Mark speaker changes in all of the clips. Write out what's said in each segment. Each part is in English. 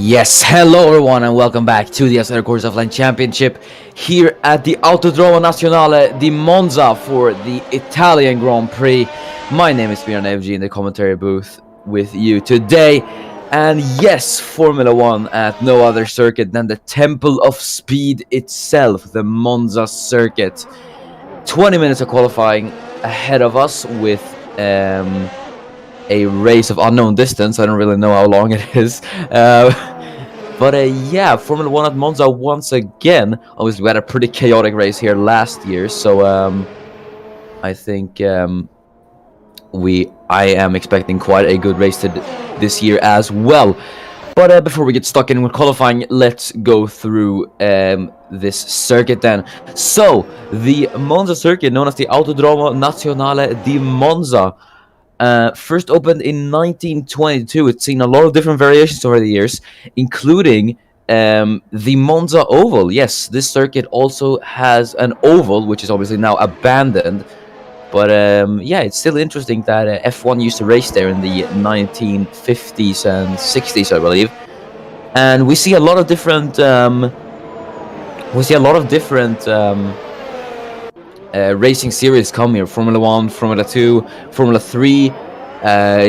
Speaker 1: Yes, hello everyone and welcome back to the Assetto Corsa Offline Championship here at the Autodromo Nazionale di Monza for the Italian Grand Prix. My name is Miran FG in the commentary booth with you today. And yes, Formula 1 at no other circuit than the Temple of Speed itself, the Monza circuit. 20 minutes of qualifying ahead of us with a race of unknown distance. I don't really know how long it is. But yeah, Formula 1 at Monza once again. Obviously, we had a pretty chaotic race here last year. So I think I am expecting quite a good race this year as well. But before we get stuck in with qualifying, let's go through this circuit then. So, the Monza circuit, known as the Autodromo Nazionale di Monza, first opened in 1922. It's seen a lot of different variations over the years, including the Monza Oval. Yes, this circuit also has an oval, which is obviously now abandoned. But yeah, it's still interesting that F1 used to race there in the 1950s and 60s, I believe. And we see a lot of different racing series come here: Formula 1, Formula 2, Formula 3,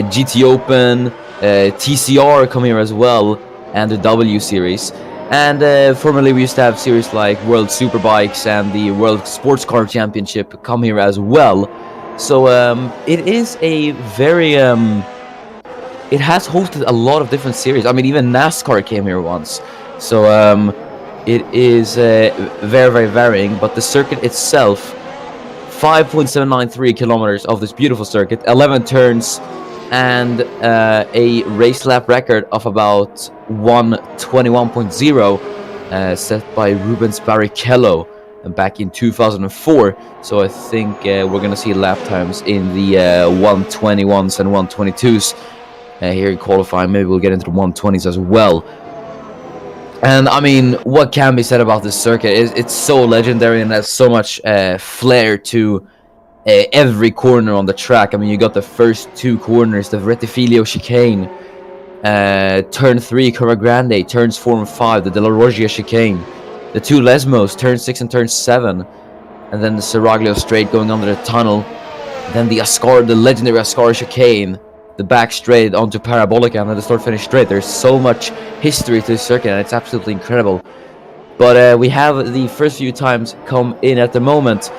Speaker 1: GT Open, TCR come here as well, and the W Series. And formerly we used to have series like World Superbikes and the World Sports Car Championship come here as well. So it is a very it has hosted a lot of different series. I mean, even NASCAR came here once. So it is very, very varying. But the circuit itself, 5.793 kilometers of this beautiful circuit, 11 turns, and a race lap record of about 1:21.0 set by Rubens Barrichello back in 2004. So I think we're going to see lap times in the 1:21s and 1:22s here in qualifying. Maybe we'll get into the 1:20s as well. And I mean, what can be said about this circuit? It's so legendary and has so much flair to every corner on the track. I mean, you got the first two corners, the Rettifilio chicane, turn 3, Curva Grande, turns 4 and 5, the Della Roggia chicane, the two Lesmos, turn 6 and turn 7, and then the Seraglio straight going under the tunnel, then the legendary Ascari chicane, the back straight onto Parabolica, and then the start-finish straight. There's so much history to this circuit, and it's absolutely incredible. But we have the first few times come in at the moment.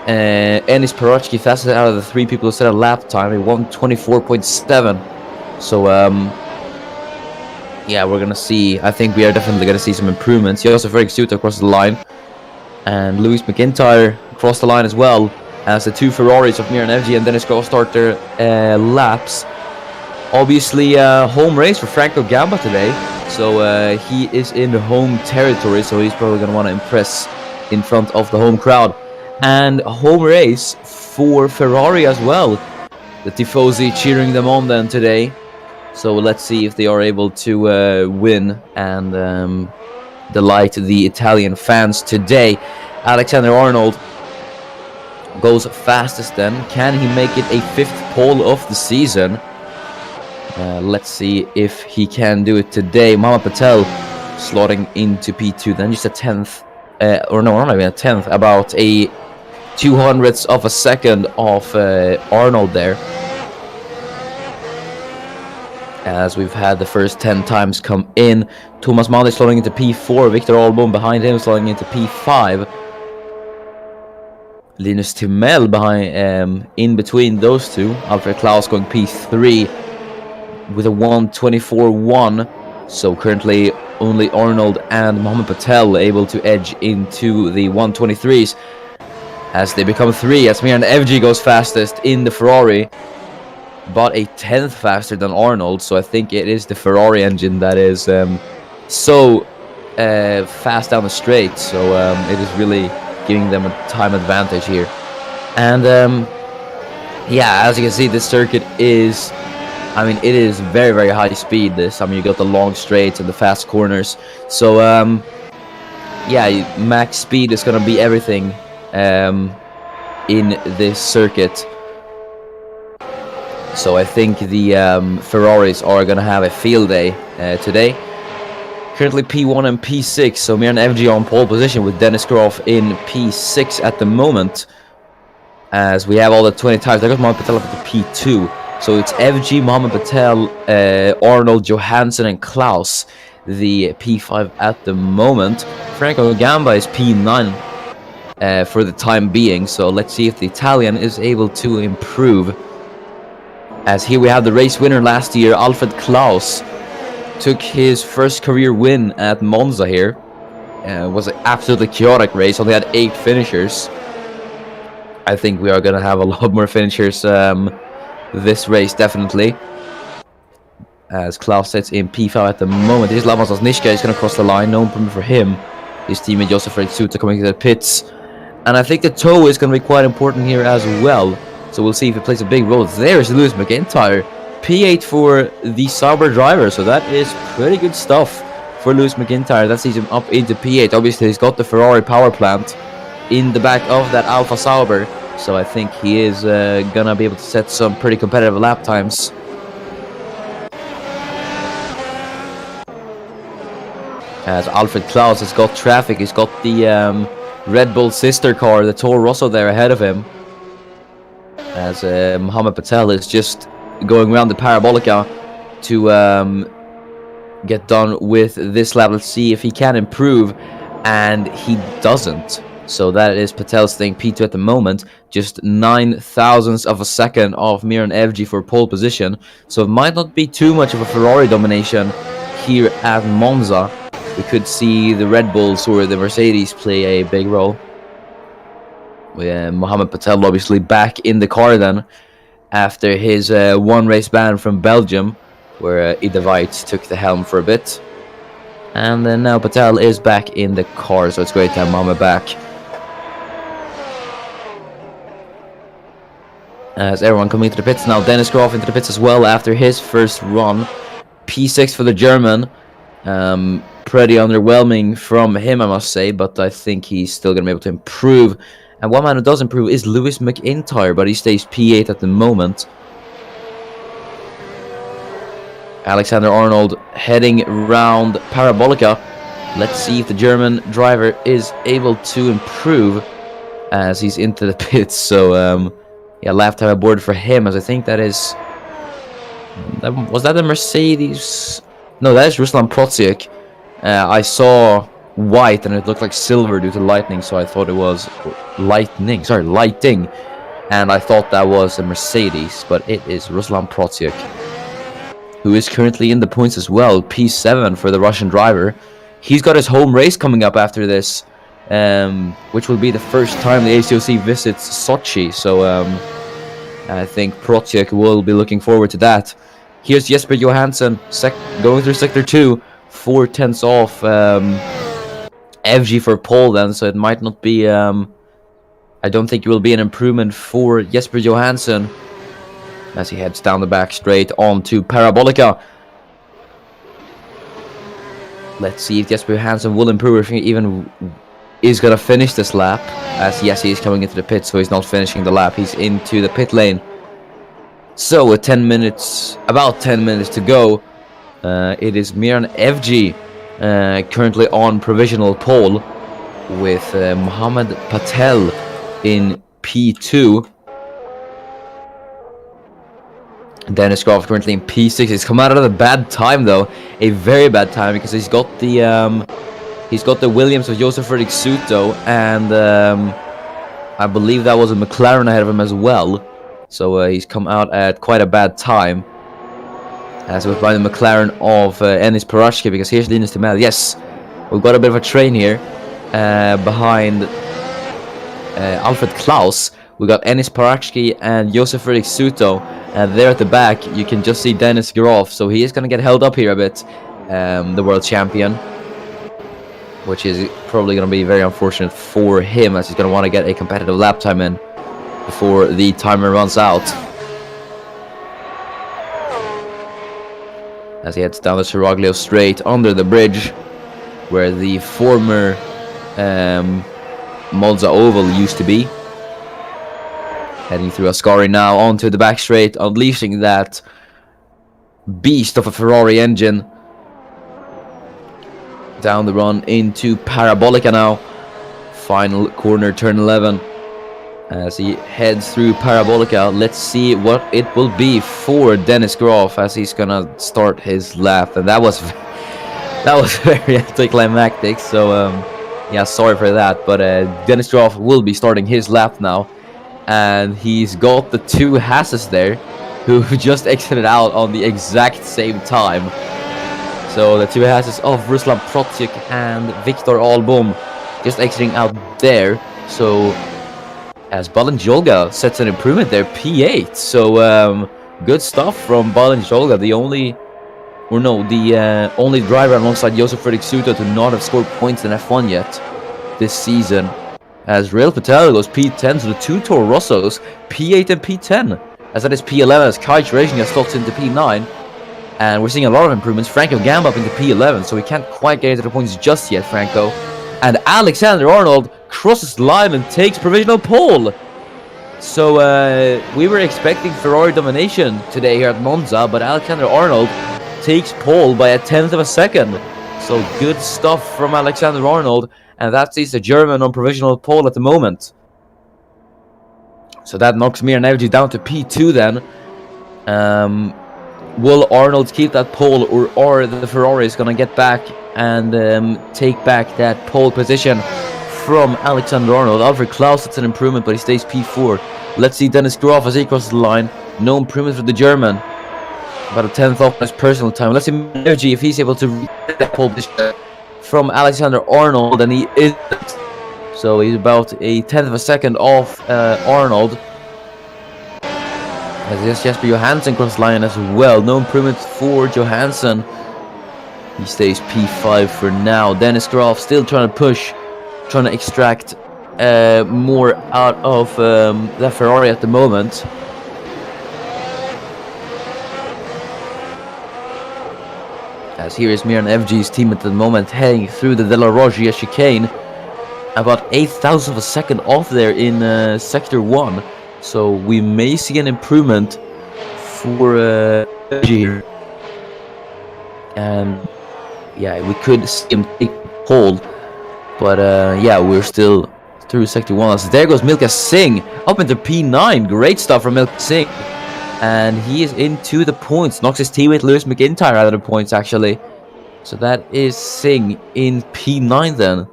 Speaker 1: Enis Parochki fastest out of the three people who set a lap time, a 1:24.7. So yeah, we're gonna see. I think we are definitely gonna see some improvements. You also have Frederick Suter across the line, and Lewis McIntyre across the line as well, as the two Ferraris of Miran Evji and Dennis Gross start their laps. Obviously, home race for Franco Gamba today, so he is in home territory, so he's probably gonna want to impress in front of the home crowd. And a home race for Ferrari as well. The Tifosi cheering them on then today. So let's see if they are able to win and delight the Italian fans today. Alexander Arnold goes fastest then. Can he make it a 5th pole of the season? Let's see if he can do it today. Mohammed Patel slotting into P2. Then just a 10th. Or no, not even a 10th. About a 200th of a second of Arnold there. As we've had the first 10 times come in. Thomas Mande slotting into P4. Victor Albon behind him slotting into P5. Linus Timel behind, in between those two. Alfred Klaus going P3 with a 1:24.1. So currently only Arnold and Mohammed Patel able to edge into the 1:23s as they become 3. As Miran Evji goes fastest in the Ferrari, about a 10th faster than Arnold. So I think it is the Ferrari engine that is so fast down the straight. So it is really giving them a time advantage here. And yeah, as you can see, this circuit is, I mean, it is very, very high speed. This, I mean, you got the long straights and the fast corners. So yeah, max speed is gonna be everything in this circuit. So I think the Ferraris are gonna have a field day today. currently P1 and P6, so Miran FG on pole position with Dennis Groff in P6 at the moment. As we have all the 20 tires, there goes Mohamed Patel up to P2. So it's FG, Mohamed Patel, Arnold, Johansson, and Klaus, the P5 at the moment. Franco Gamba is P9 for the time being. So let's see if the Italian is able to improve. As here we have the race winner last year, Alfred Klaus. Took his first career win at Monza here. It was an absolutely chaotic race, only had 8 finishers. I think we are going to have a lot more finishers this race, definitely. As Klaus sits in P5 at the moment. Here's Lavas Nishka is going to cross the line, no problem for him. His teammate Josef Suta coming to the pits. And I think the toe is going to be quite important here as well. So we'll see if it plays a big role. There's Lewis McIntyre. P8 for the Sauber driver, so that is pretty good stuff for Lewis McIntyre. That sees him up into P8. Obviously, he's got the Ferrari power plant in the back of that Alfa Sauber, so I think he is gonna be able to set some pretty competitive lap times. As Alfred Klaus has got traffic, he's got the Red Bull sister car, the Toro Rosso, there ahead of him. As Mohamed Patel is just going around the Parabolica to get done with this lap. Let's see if he can improve, and he doesn't. So that is Patel's thing. P2 at the moment, just 9 thousandths of a second off Miran FG for pole position. So it might not be too much of a Ferrari domination here at Monza. We could see the Red Bulls or the Mercedes play a big role. With Mohamed Patel obviously back in the car then, after his one race ban from Belgium, where Ida Weitz took the helm for a bit. And then now Patel is back in the car, so it's great to have Mohamed back. As everyone coming into the pits now, Dennis Groff into the pits as well after his first run. P6 for the German. Pretty underwhelming from him, I must say, but I think he's still going to be able to improve. And one man who does improve is Lewis McIntyre, but he stays P8 at the moment. Alexander Arnold heading round Parabolica. Let's see if the German driver is able to improve as he's into the pits. So, yeah, lap time aboard for him, as I think that is... was that a Mercedes? No, that is Ruslan Protsiak. I saw white and it looked like silver due to lightning, so I thought it was lighting, and I thought that was a Mercedes, but it is Ruslan Protsiak, who is currently in the points as well. P7 for the Russian driver. He's got his home race coming up after this, which will be the first time the ACOC visits Sochi, so I think Protsiak will be looking forward to that. Here's Jesper Johansson going through sector 2, 4 tenths off FG for pole then, so it might not be, I don't think it will be an improvement for Jesper Johansson as he heads down the back straight onto Parabolica. Let's see if Jesper Johansson will improve, if he even is going to finish this lap, as yes, he is coming into the pit, so he's not finishing the lap, he's into the pit lane. So with about 10 minutes to go, it is Miran FG currently on provisional pole with Mohamed Patel in P2. Dennis Groff currently in P6. He's come out at a bad time though, a very bad time, because he's got the Williams of Josef Suto, and I believe that was a McLaren ahead of him as well. So he's come out at quite a bad time. As it was by the McLaren of Enis Parashki, because here's Linus Timel. Yes, we've got a bit of a train here behind Alfred Klaus. We got Enis Parashki and Josef Suto, and there at the back you can just see Dennis Groff. So he is going to get held up here a bit, the world champion, which is probably going to be very unfortunate for him, as he's going to want to get a competitive lap time in before the timer runs out. As he heads down the Seraglio straight under the bridge, where the former Monza Oval used to be. Heading through Ascari now onto the back straight, unleashing that beast of a Ferrari engine. Down the run into Parabolica now. Final corner, turn 11. As he heads through Parabolica, let's see what it will be for Dennis Graf as he's gonna start his lap. And that was very anticlimactic. So yeah, sorry for that. But Dennis Graf will be starting his lap now, and he's got the two Hasses there, who just exited out on the exact same time. So the two Hasses of Ruslan Protyk and Viktor Albom just exiting out there. So as Balanjolga sets an improvement there, P8. So good stuff from Balanjolga, the only driver alongside Josef Fredrik Suto to not have scored points in F1 yet this season. As Rail Patel goes P10 to the two Toro Rossos, P8 and P10. As that is P11 as Kai Racing slots into P9. And we're seeing a lot of improvements. Franco Gamba up into P11, so we can't quite get into the points just yet, Franco. And Alexander Arnold crosses the line and takes provisional pole. So we were expecting Ferrari domination today here at Monza, but Alexander Arnold takes pole by 1/10 of a second. So good stuff from Alexander Arnold, and that sees the German on provisional pole at the moment. So that knocks Miran Evji down to P2 then. Will Arnold keep that pole, or the Ferrari is going to get back and take back that pole position from Alexander Arnold? Alfred Klaus, that's an improvement, but he stays P4. Let's see Dennis Graf as he crosses the line. No improvement for the German. About a 10th off his personal time. Let's see Energy if he's able to reach that pole position from Alexander Arnold, and he isn't. So he's about a 10th of a second off Arnold. As Jesper Johansson crosses the line as well. No improvement for Johansson. He stays P5 for now. Dennis Graf still trying to push, trying to extract more out of the Ferrari at the moment. As here is Miran Evji's team at the moment, heading through the Della Roggia chicane. About 8,000 of a second off there in Sector 1. So we may see an improvement for Evji. And yeah, we could see him take hold. But yeah, we're still through Sector 1. So there goes Milka Singh up into P9. Great stuff from Milka Singh. And he is into the points. Knocks his teammate Lewis McIntyre out of the points, actually. So that is Singh in P9 then.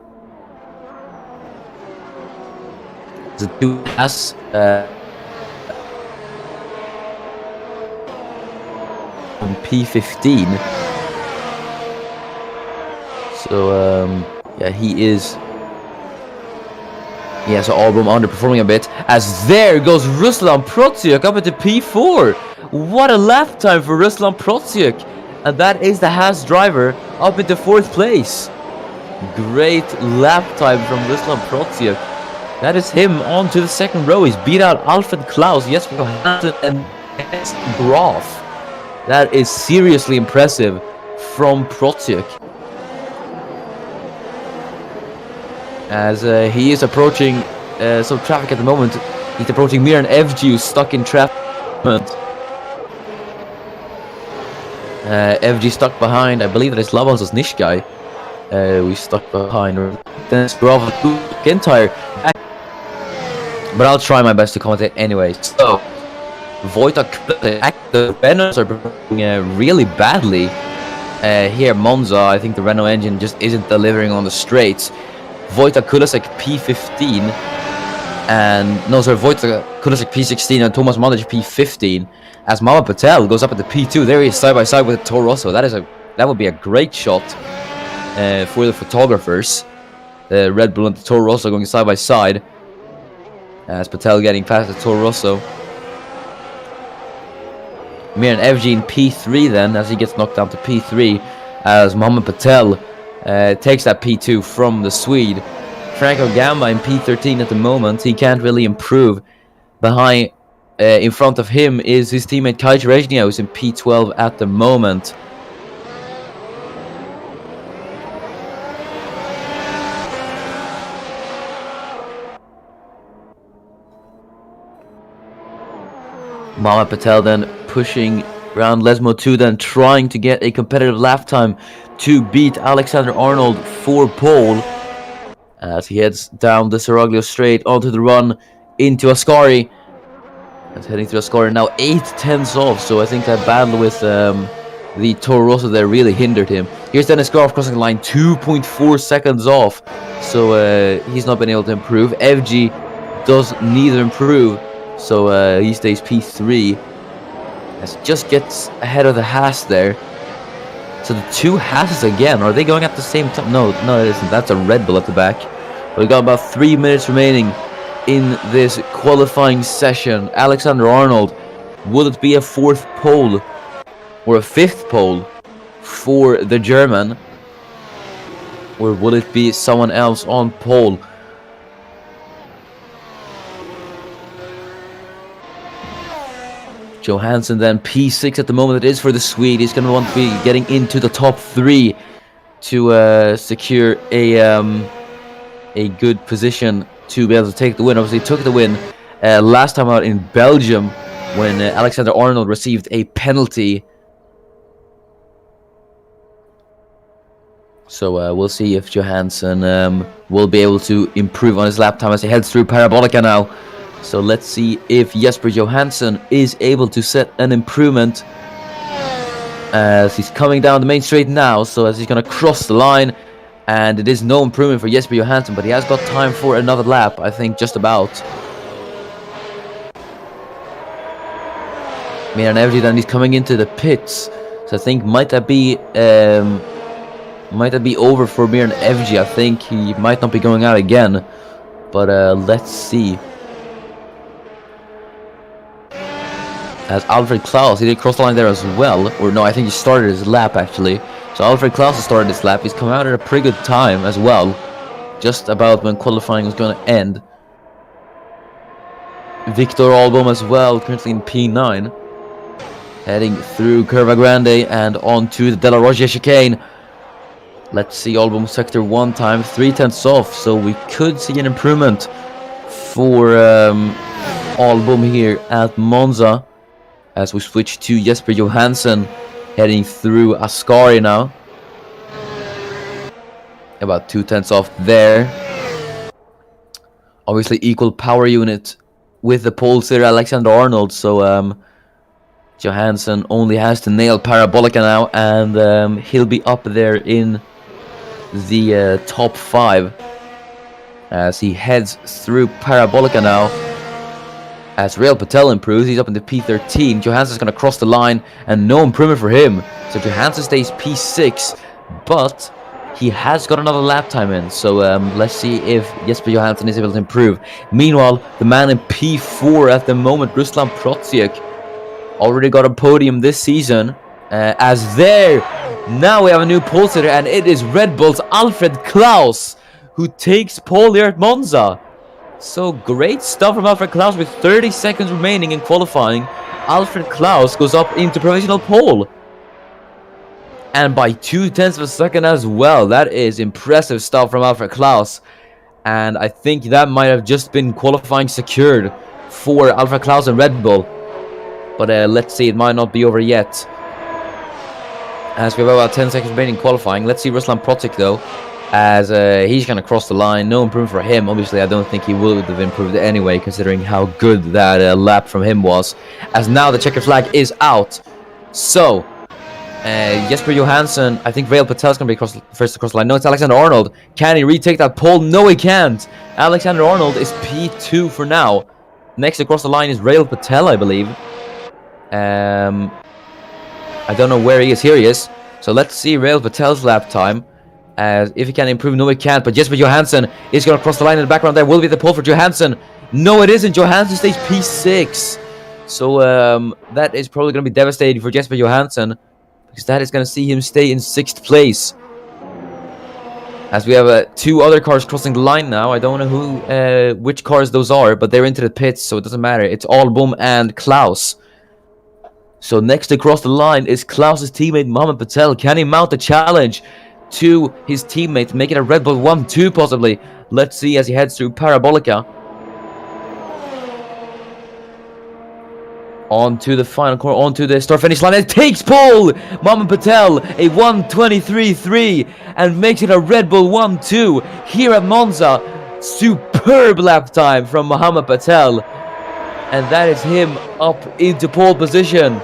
Speaker 1: The 2S on P15. So yeah, he is. Yeah, so Albom underperforming a bit. As there goes Ruslan Protyk up into P4. What a lap time for Ruslan Protyk. And that is the Haas driver up into 4th place. Great lap time from Ruslan Protyk. That is him on to the second row. He's beat out Alfred Klaus, Jesper Johansson, and Graf. That is seriously impressive from Protyk. As he is approaching some traffic at the moment. He's approaching Miran Evji, who's stuck in traffic. Evji stuck behind, I believe that is Lavaz's Nishkai. We stuck behind. Dennis Graf McIntyre. But I'll try my best to commentate anyway. So, Wojtek, the Renaults are performing really badly. Here at Monza, I think the Renault engine just isn't delivering on the straights. Wojtek Kulasek P15 Wojtek Kulasek P16 and Thomas Madic P15 as Mama Patel goes up at the P2. There he is side by side with Toro Rosso. That would be a great shot for the photographers. The Red Bull and the Toro Rosso going side by side as Patel getting past the Toro Rosso. Miran Evji in P3 then as he gets knocked down to P3 as Mohamed Patel takes that P2 from the Swede. Franco Gamba in P13 at the moment. He can't really improve. Behind, in front of him is his teammate Kai Rejnia, who's in P12 at the moment. Mohamed Patel then pushing Round Lesmo 2 then trying to get a competitive lap time to beat Alexander Arnold for pole. As he heads down the Seraglio straight onto the run into Ascari. As heading through Ascari now 8/10 off, so I think that battle with the Toro Rosso there really hindered him. Here's Dennis Garf crossing the line 2.4 seconds off, so he's not been able to improve. FG does neither improve, so he stays P3. As just gets ahead of the Haas there. So the two Haas's again, are they going at the same time? No, it isn't. That's a Red Bull at the back. We've got about 3 minutes remaining in this qualifying session. Alexander Arnold, will it be a 4th pole or a 5th pole for the German? Or will it be someone else on pole? Johansson then P6 at the moment. It is for the Swede. He's going to want to be getting into the top 3 to secure a good position to be able to take the win. Obviously, he took the win last time out in Belgium when Alexander Arnold received a penalty. So we'll see if Johansson will be able to improve on his lap time as he heads through Parabolica now. So let's see if Jesper Johansson is able to set an improvement as he's coming down the main straight now. So as he's going to cross the line, and it is no improvement for Jesper Johansson, but he has got time for another lap, I think, just about. Miran Evji then he's coming into the pits, so I think might that be over for Miran Evji. I think he might not be going out again, but let's see. As Alfred Klaus, he did cross the line there as well. Or no, I think he started his lap actually. So Alfred Klaus has started his lap. He's come out at a pretty good time as well. Just about when qualifying was going to end. Victor Albom as well, currently in P9. Heading through Curva Grande and onto the Della Roggia chicane. Let's see Albom sector 1 time, 3/10 off. So we could see an improvement for Albom here at Monza. As we switch to Jesper Johansson heading through Ascari now. About 2/10 off there. Obviously equal power unit with the pole sitter Alexander Arnold. So Johansson only has to nail Parabolica now, and he'll be up there in the top 5 as he heads through Parabolica now. As Rail Patel improves, he's up into P13. Johansson's going to cross the line, and no improvement for him. So Johansson stays P6, but he has got another lap time in. So let's see if Jesper Johansson is able to improve. Meanwhile, the man in P4 at the moment, Ruslan Protsiek, already got a podium this season. As there, now we have a new pole sitter, and it is Red Bull's Alfred Klaus, who takes pole here at Monza. So great stuff from Alfred Klaus with 30 seconds remaining in qualifying. Alfred Klaus goes up into provisional pole. And by 2/10 of a second as well. That is impressive stuff from Alfred Klaus. And I think that might have just been qualifying secured for Alfred Klaus and Red Bull. But let's see, it might not be over yet. As we have about 10 seconds remaining in qualifying. Let's see Ruslan Protsiek though. As he's going to cross the line. No improvement for him. Obviously, I don't think he would have improved anyway, considering how good that lap from him was. As now the checker flag is out. So, Jesper Johansson, I think Rail Patel's going to be first across the line. No, it's Alexander Arnold. Can he retake that pole? No, he can't. Alexander Arnold is P2 for now. Next across the line is Rail Patel, I believe. I don't know where he is. Here he is. So let's see Rail Patel's lap time. As if he can improve, no he can't. But Jesper Johansson is going to cross the line in the background. There will be the pole for Johansson. No, it isn't. Johansson stays P6. So that is probably going to be devastating for Jesper Johansson, because that is going to see him stay in 6th place. As we have 2 other cars crossing the line now. I don't know which cars those are, but they're into the pits, so it doesn't matter. It's Albom and Klaus. So next to cross the line is Klaus's teammate Mohamed Patel. Can he mount the challenge to his teammate, make it a Red Bull 1-2 possibly? Let's see as he heads through Parabolica. onto the final corner, onto the start finish line. It takes pole. Mohammed Patel a 1:23.3 and makes it a Red Bull 1-2 here at Monza. Superb lap time from Mohammed Patel, and that is him up into pole position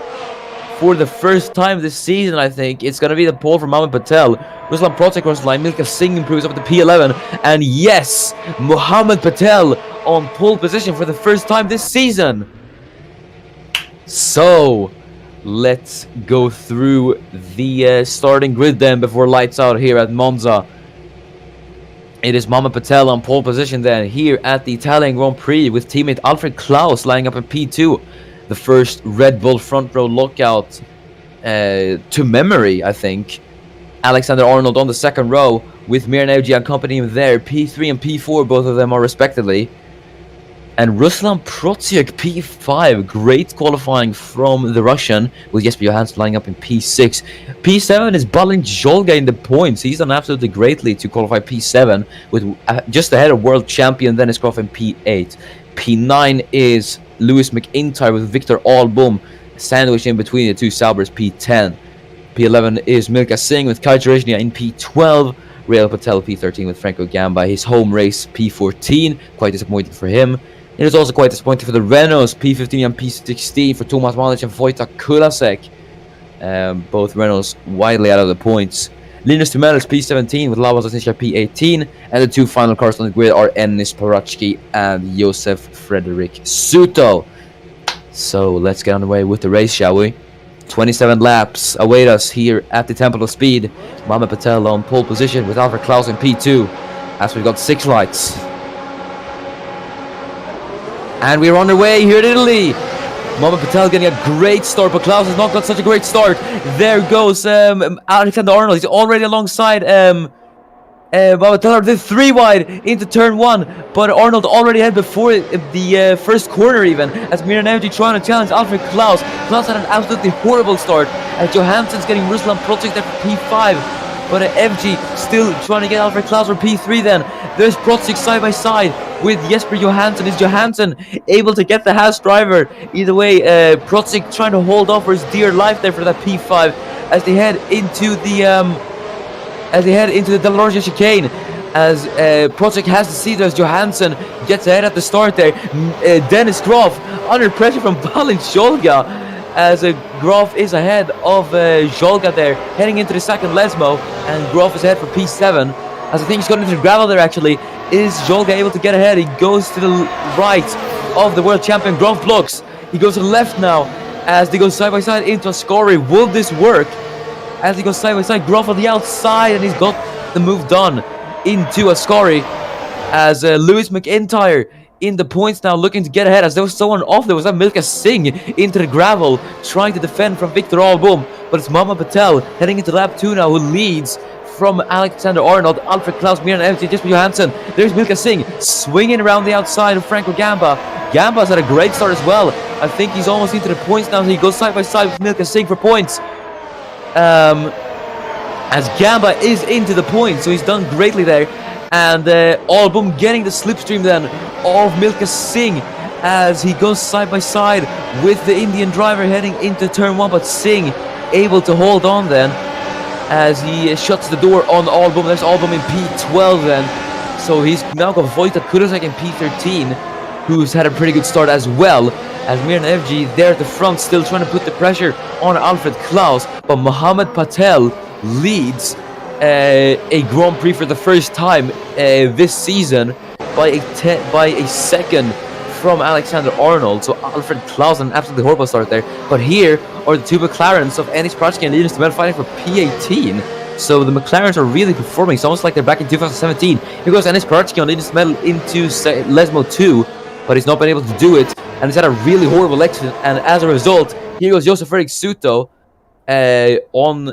Speaker 1: for the first time this season. I think it's gonna be the pole for Mohammed Patel. Ruslan Protek across the line. Milka Singh improves up to P11, and yes, Mohammed Patel on pole position for the first time this season. So, let's go through the starting grid then before lights out here at Monza. It is Mohammed Patel on pole position then here at the Italian Grand Prix with teammate Alfred Klaus lining up in P2. The first Red Bull front row lockout to memory, I think. Alexander Arnold on the second row with Miran Evji accompanying him there. P3 and P4, both of them are respectively. And Ruslan Protyuk, P5. Great qualifying from the Russian, with Jesper Johansson lining up in P6. P7 is Balint Jolga in the points. He's done absolutely greatly to qualify P7, with just ahead of world champion Dennis Croft in P8. P9 is Lewis McIntyre with Victor Albom, sandwiched in between the two Saubers, P10. P11 is Milka Singh with Kai Jarezhnia in P12. Rail Patel, P13 with Franco Gamba. His home race, P14. Quite disappointing for him. It is also quite disappointing for the Renaults, P15 and P16 for Tomas Malic and Wojtek Kulasek. Both Renaults widely out of the points. Linus Tumelis, P17 with Lavas Zasnisha, P18. And the two final cars on the grid are Ennis Parachki and Josef Frederick Suto. So let's get on the way with the race, shall we? 27 laps await us here at the Temple of Speed. Mohammed Patel on pole position with Alfred Klaus in P2, as we've got 6 lights. And we're on our way here in Italy. Mohammed Patel getting a great start, but Klaus has not got such a great start. There goes Alexander Arnold. He's already alongside Mohammed Patel. They're 3 wide into turn 1, but Arnold already had before the first corner even, as Miran Evji trying to challenge Alfred Klaus. Klaus had an absolutely horrible start, as Johansson's getting Ruslan Protyuk there for P5, but Evji still trying to get Alfred Klaus for P3 then. There's Protyuk side by side with Jesper Johansson. Is Johansson able to get the Haas driver? Either way, Protyuk trying to hold off for his dear life there for that P5 as they head into the Della Loggia chicane. As Protyuk has to see as Johansson gets ahead at the start there. Dennis Groff under pressure from Balint Jolga, as Groff is ahead of Jolga there, heading into the second Lesmo, and Groff is ahead for P7. As I think he's got into the gravel there actually. Is Jolga able to get ahead? He goes to the right of the world champion. Groff blocks. He goes to the left now as they go side by side into Ascari. Will this work? As he goes side by side, Groff on the outside, and he's got the move done into Ascari. As Lewis McIntyre in the points now, looking to get ahead. As there was someone off, there was that Milka Singh into the gravel, trying to defend from Victor Albom. But it's Mohammed Patel heading into lap 2 now, who leads from Alexander Arnold, Alfred Klaus, Miran Evji, Jesper Johansson. There's Milka Singh swinging around the outside of Franco Gamba. Gamba's had a great start as well. I think he's almost into the points now, so he goes side by side with Milka Singh for points. As Gamba is into the points, so he's done greatly there. And Albom getting the slipstream then of Milka Singh as he goes side by side with the Indian driver heading into turn 1, but Singh able to hold on then as he shuts the door on Albom. There's Albom in P12 then, so he's now got Wojtek Kulasek in P13, who's had a pretty good start as well, as Miran Evji there at the front still trying to put the pressure on Alfred Klaus. But Mohammed Patel leads a Grand Prix for the first time this season by a second from Alexander Arnold. So Alfred Klaus, an absolutely horrible start there. But here are the two McLarens of Ennis Parachki and Linus Tumelis fighting for P18. So the McLarens are really performing. It's almost like they're back in 2017. Here goes Ennis Parachki on Linus Tumelis into Lesmo 2, but he's not been able to do it, and he's had a really horrible accident. And as a result, here goes Josef Fredrik Suto on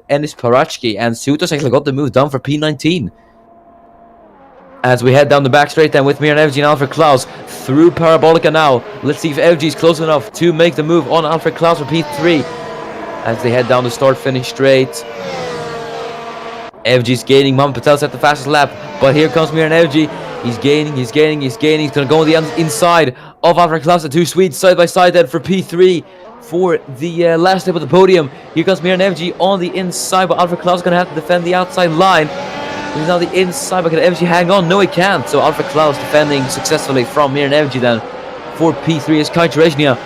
Speaker 1: Ennis Parachki, and Suto's actually got the move done for P19. As we head down the back straight then with Miran Evji and Alfred Klaus through Parabolica now. Let's see if Evji is close enough to make the move on Alfred Klaus for P3 as they head down the start-finish straight. FG's gaining. Mohamed Patel's at the fastest lap, but here comes Miran FG. He's gaining. He's gonna go on the inside of Alfred Klaus. The two Swedes side by side then for P3 for the last step of the podium. Here comes Miran FG on the inside, but Alfred Klaus gonna have to defend the outside line. He's now the inside, but can FG hang on? No, he can't. So Alfred Klaus defending successfully from Miran FG then for P3 is Kai Teresnia.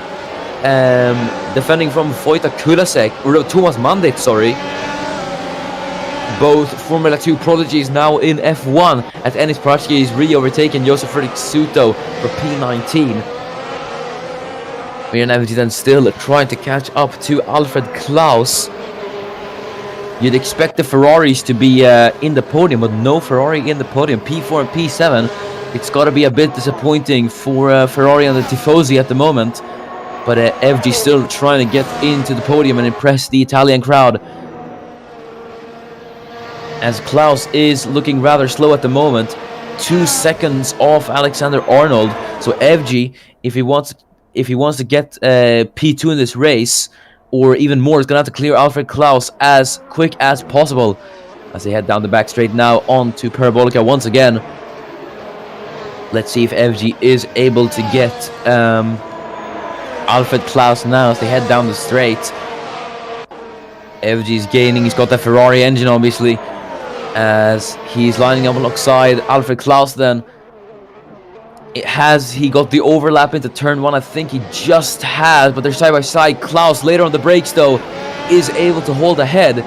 Speaker 1: Defending from Vojta Kulasek, or Thomas Mandit, sorry. Both Formula 2 prodigies now in F1, as Enis Parachki is re-overtaken Josef Fredrik Suto for P19. Miran FG then still trying to catch up to Alfred Klaus. You'd expect the Ferraris to be in the podium, but no Ferrari in the podium. P4 and P7. It's got to be a bit disappointing for Ferrari and the Tifosi at the moment. But FG still trying to get into the podium and impress the Italian crowd. As Klaus is looking rather slow at the moment. 2 seconds off Alexander Arnold. So FG, if he wants to get P2 in this race, or even more, is going to have to clear Alfred Klaus as quick as possible. As they head down the back straight now onto Parabolica once again. Let's see if FG is able to get Alfred Klaus now as they head down the straight. FG is gaining. He's got the Ferrari engine, obviously, as he's lining up alongside Alfred Klaus then. He got the overlap into turn 1? I think he just has, but they're side by side. Klaus later on the brakes though is able to hold ahead.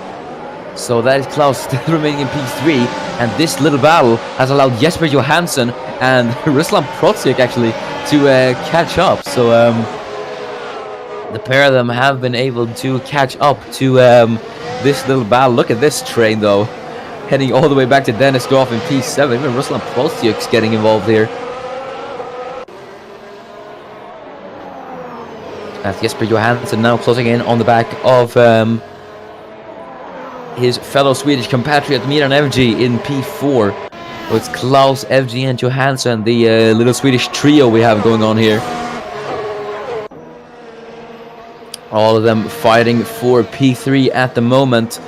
Speaker 1: So that is Klaus still remaining in P3, and this little battle has allowed Jesper Johansson and Ruslan Protsiek actually to catch up. So the pair of them have been able to catch up to this little battle. Look at this train though, heading all the way back to Dennis Goff in P7. Even Ruslan Protsiek's getting involved here. As Jesper Johansson now closing in on the back of his fellow Swedish compatriot Miran FG in P4. So it's Klaus, FG and Johansson, the little Swedish trio we have going on here. All of them fighting for P3 at the moment.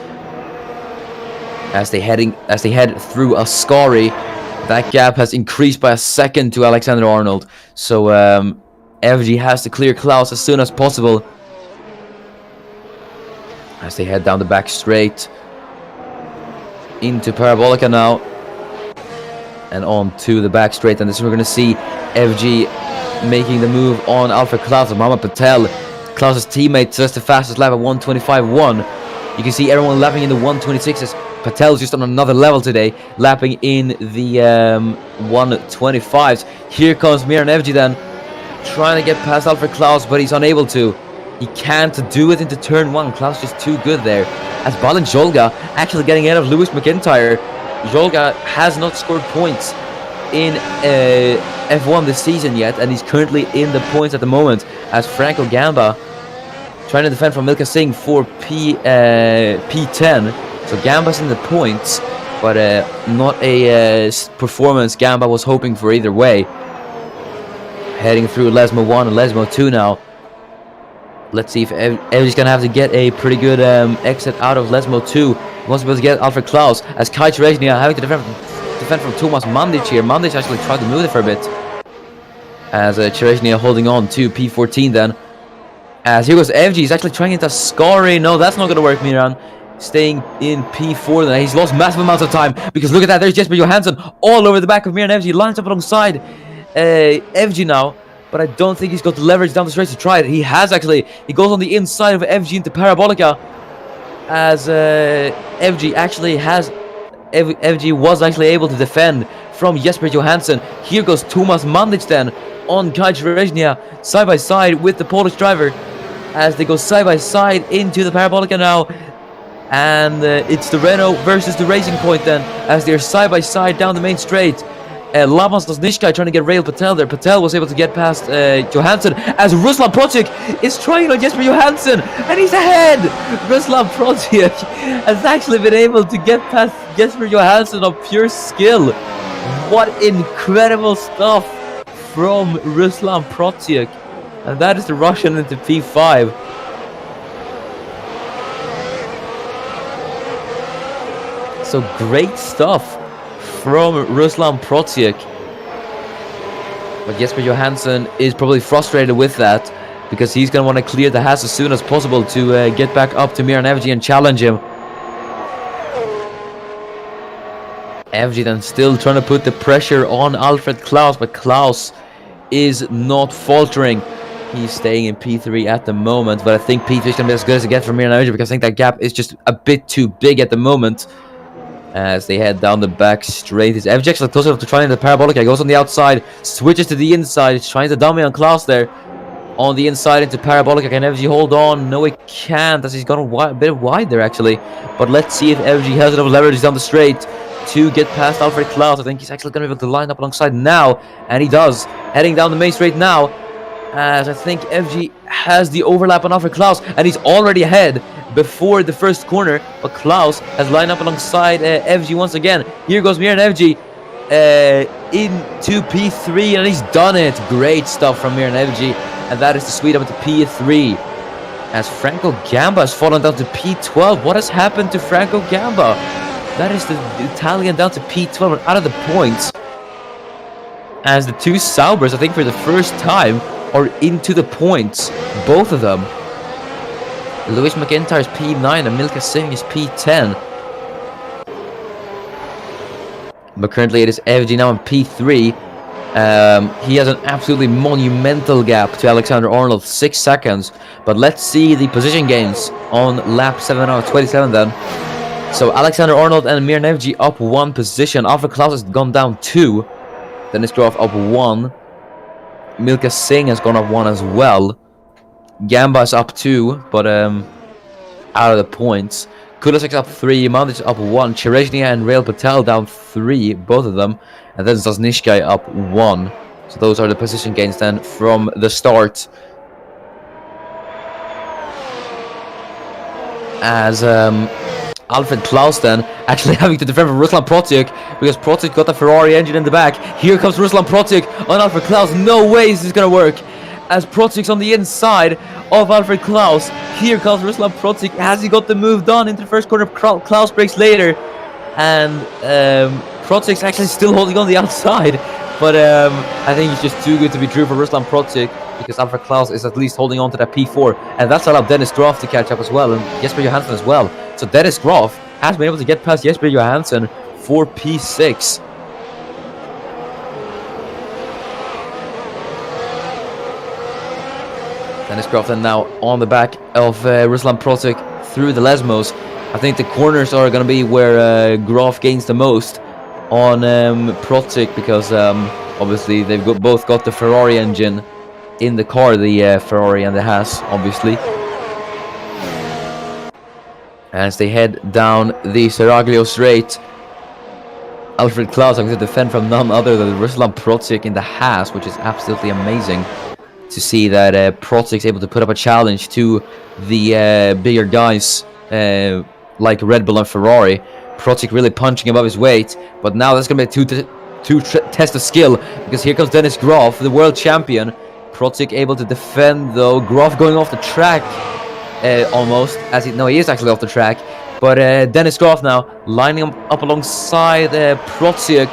Speaker 1: As they head through Ascari, that gap has increased by a second to Alexander Arnold. So FG has to clear Klaus as soon as possible. As they head down the back straight into Parabolica now, and on to the back straight. And this is where we're going to see FG making the move on Alfred Klaus and Mohamed Patel. Klaus's teammate just the fastest lap at 1:25.1. You can see everyone lapping in the 1:26s. Patel's just on another level today, lapping in the 1:25s. Here comes Miran FG then, trying to get past Alfred Klaus, but he's unable to. He can't do it into turn 1. Klaus just too good there. As Balin Jolga actually getting ahead of Lewis McIntyre. Jolga has not scored points in F1 this season yet, and he's currently in the points at the moment. As Franco Gamba trying to defend from Milka Singh for P10. So Gamba's in the points, but not a performance Gamba was hoping for either way. Heading through Lesmo 1 and Lesmo 2 now. Let's see if Evge's going to have to get a pretty good exit out of Lesmo 2. He wants to be able to get Alfred Klaus, as Kai Teresnia having to defend from Thomas Mandic here. Mandic actually tried to move it for a bit. As Teresnia holding on to P14 then. As here goes FG, he's actually trying into Scary. No, that's not going to work, Miran. Staying in P4 then. He's lost massive amounts of time, because look at that, there's Jesper Johansson all over the back of Miran FG. Lines up alongside FG now, but I don't think he's got the leverage down the stretch to try it. He has actually. He goes on the inside of FG into Parabolica, as FG was actually able to defend from Jesper Johansson. Here goes Thomas Mandic then on Kai Teresnia, side by side with the Polish driver, as they go side by side into the Parabolica now. And it's the Renault versus the Racing Point then, as they're side by side down the main straight. Laban Sosnishkai trying to get Rail Patel there. Patel was able to get past Johansson, as Ruslan Protsiek is trying on Jesper Johansson, and he's ahead. Ruslan Protsiek has actually been able to get past Jesper Johansson on pure skill. What incredible stuff from Ruslan Protsiek. And that is the Russian into P5. So great stuff from Ruslan Protiuk. But Jesper Johansson is probably frustrated with that, because he's going to want to clear the Haas as soon as possible to get back up to Miran Evji and challenge him. Evji then still trying to put the pressure on Alfred Klaus, but Klaus is not faltering. He's staying in P3 at the moment, but I think P3 is going to be as good as it gets for Miran Evji, because I think that gap is just a bit too big at the moment. As they head down the back straight, is Evji actually close enough to try the parabolic. He goes on the outside, switches to the inside. He's trying to dummy on Klaus there. On the inside into parabolic. Can Evji hold on? No, he can't, as he's gone a bit wide there actually. But let's see if Evji has enough leverage down the straight to get past Alfred Klaus. I think he's actually going to be able to line up alongside now, and he does. Heading down the main straight now, as I think Evji has the overlap on Alfred Klaus, and he's already ahead before the first corner, but Klaus has lined up alongside Evji once again. Here goes Miran Evji into P3, and he's done it. Great stuff from Miran Evji, and that is the sweep up to P3. As Franco Gamba has fallen down to P12. What has happened to Franco Gamba? That is the Italian down to P12 out of the points. As the two Saubers, I think for the first time, are into the points. Both of them. Lewis McIntyre is P9 and Milka Singh is P10. But currently it is Evji now in P3. He has an absolutely monumental gap to Alexander Arnold, 6 seconds. But let's see the position gains on lap 7 out of 27 then. So Alexander Arnold and Miran Evji up 1 position. Alfred Klaus has gone down 2. Dennis Groff up 1. Milka Singh has gone up 1 as well. Gamba is up 2, but out of the points. Kulasek up 3, Mandic up 1, Cherezhny and Rail Patel down 3, both of them. And then Zasnishkai up 1. So those are the position gains then from the start. As Alfred Klaus then actually having to defend from Ruslan Protiuk, because Protiuk got the Ferrari engine in the back. Here comes Ruslan Protiuk on Alfred Klaus. No way this is going to work. As Protiuk's on the inside of Alfred Klaus. Here comes Ruslan Protiuk. Has he got the move done into the first corner? Klaus breaks later. And Protiuk's actually still holding on the outside. But I think it's just too good to be true for Ruslan Protiuk, because Alfred Klaus is at least holding on to that P4. And that's allowed Dennis Groff to catch up as well, and Jesper Johansson as well. So Dennis Groff has been able to get past Jesper Johansson for P6. Dennis Groff then now on the back of Ruslan Protiuk through the Lesmos. I think the corners are going to be where Groff gains the most on Protiuk, because obviously they've both got the Ferrari engine in the car, the Ferrari and the Haas, obviously. As they head down the Seraglio straight, Alfred Klaus going to defend from none other than Ruslan Protiuk in the Haas, which is absolutely amazing to see that Protiuk's able to put up a challenge to the bigger guys like Red Bull and Ferrari. Protiuk really punching above his weight, but now that's going to be a test of skill, because here comes Dennis Groff, the world champion. Protiuk able to defend though. Groff going off the track almost, as he is actually off the track. But Dennis Groff now lining up alongside Protiuk,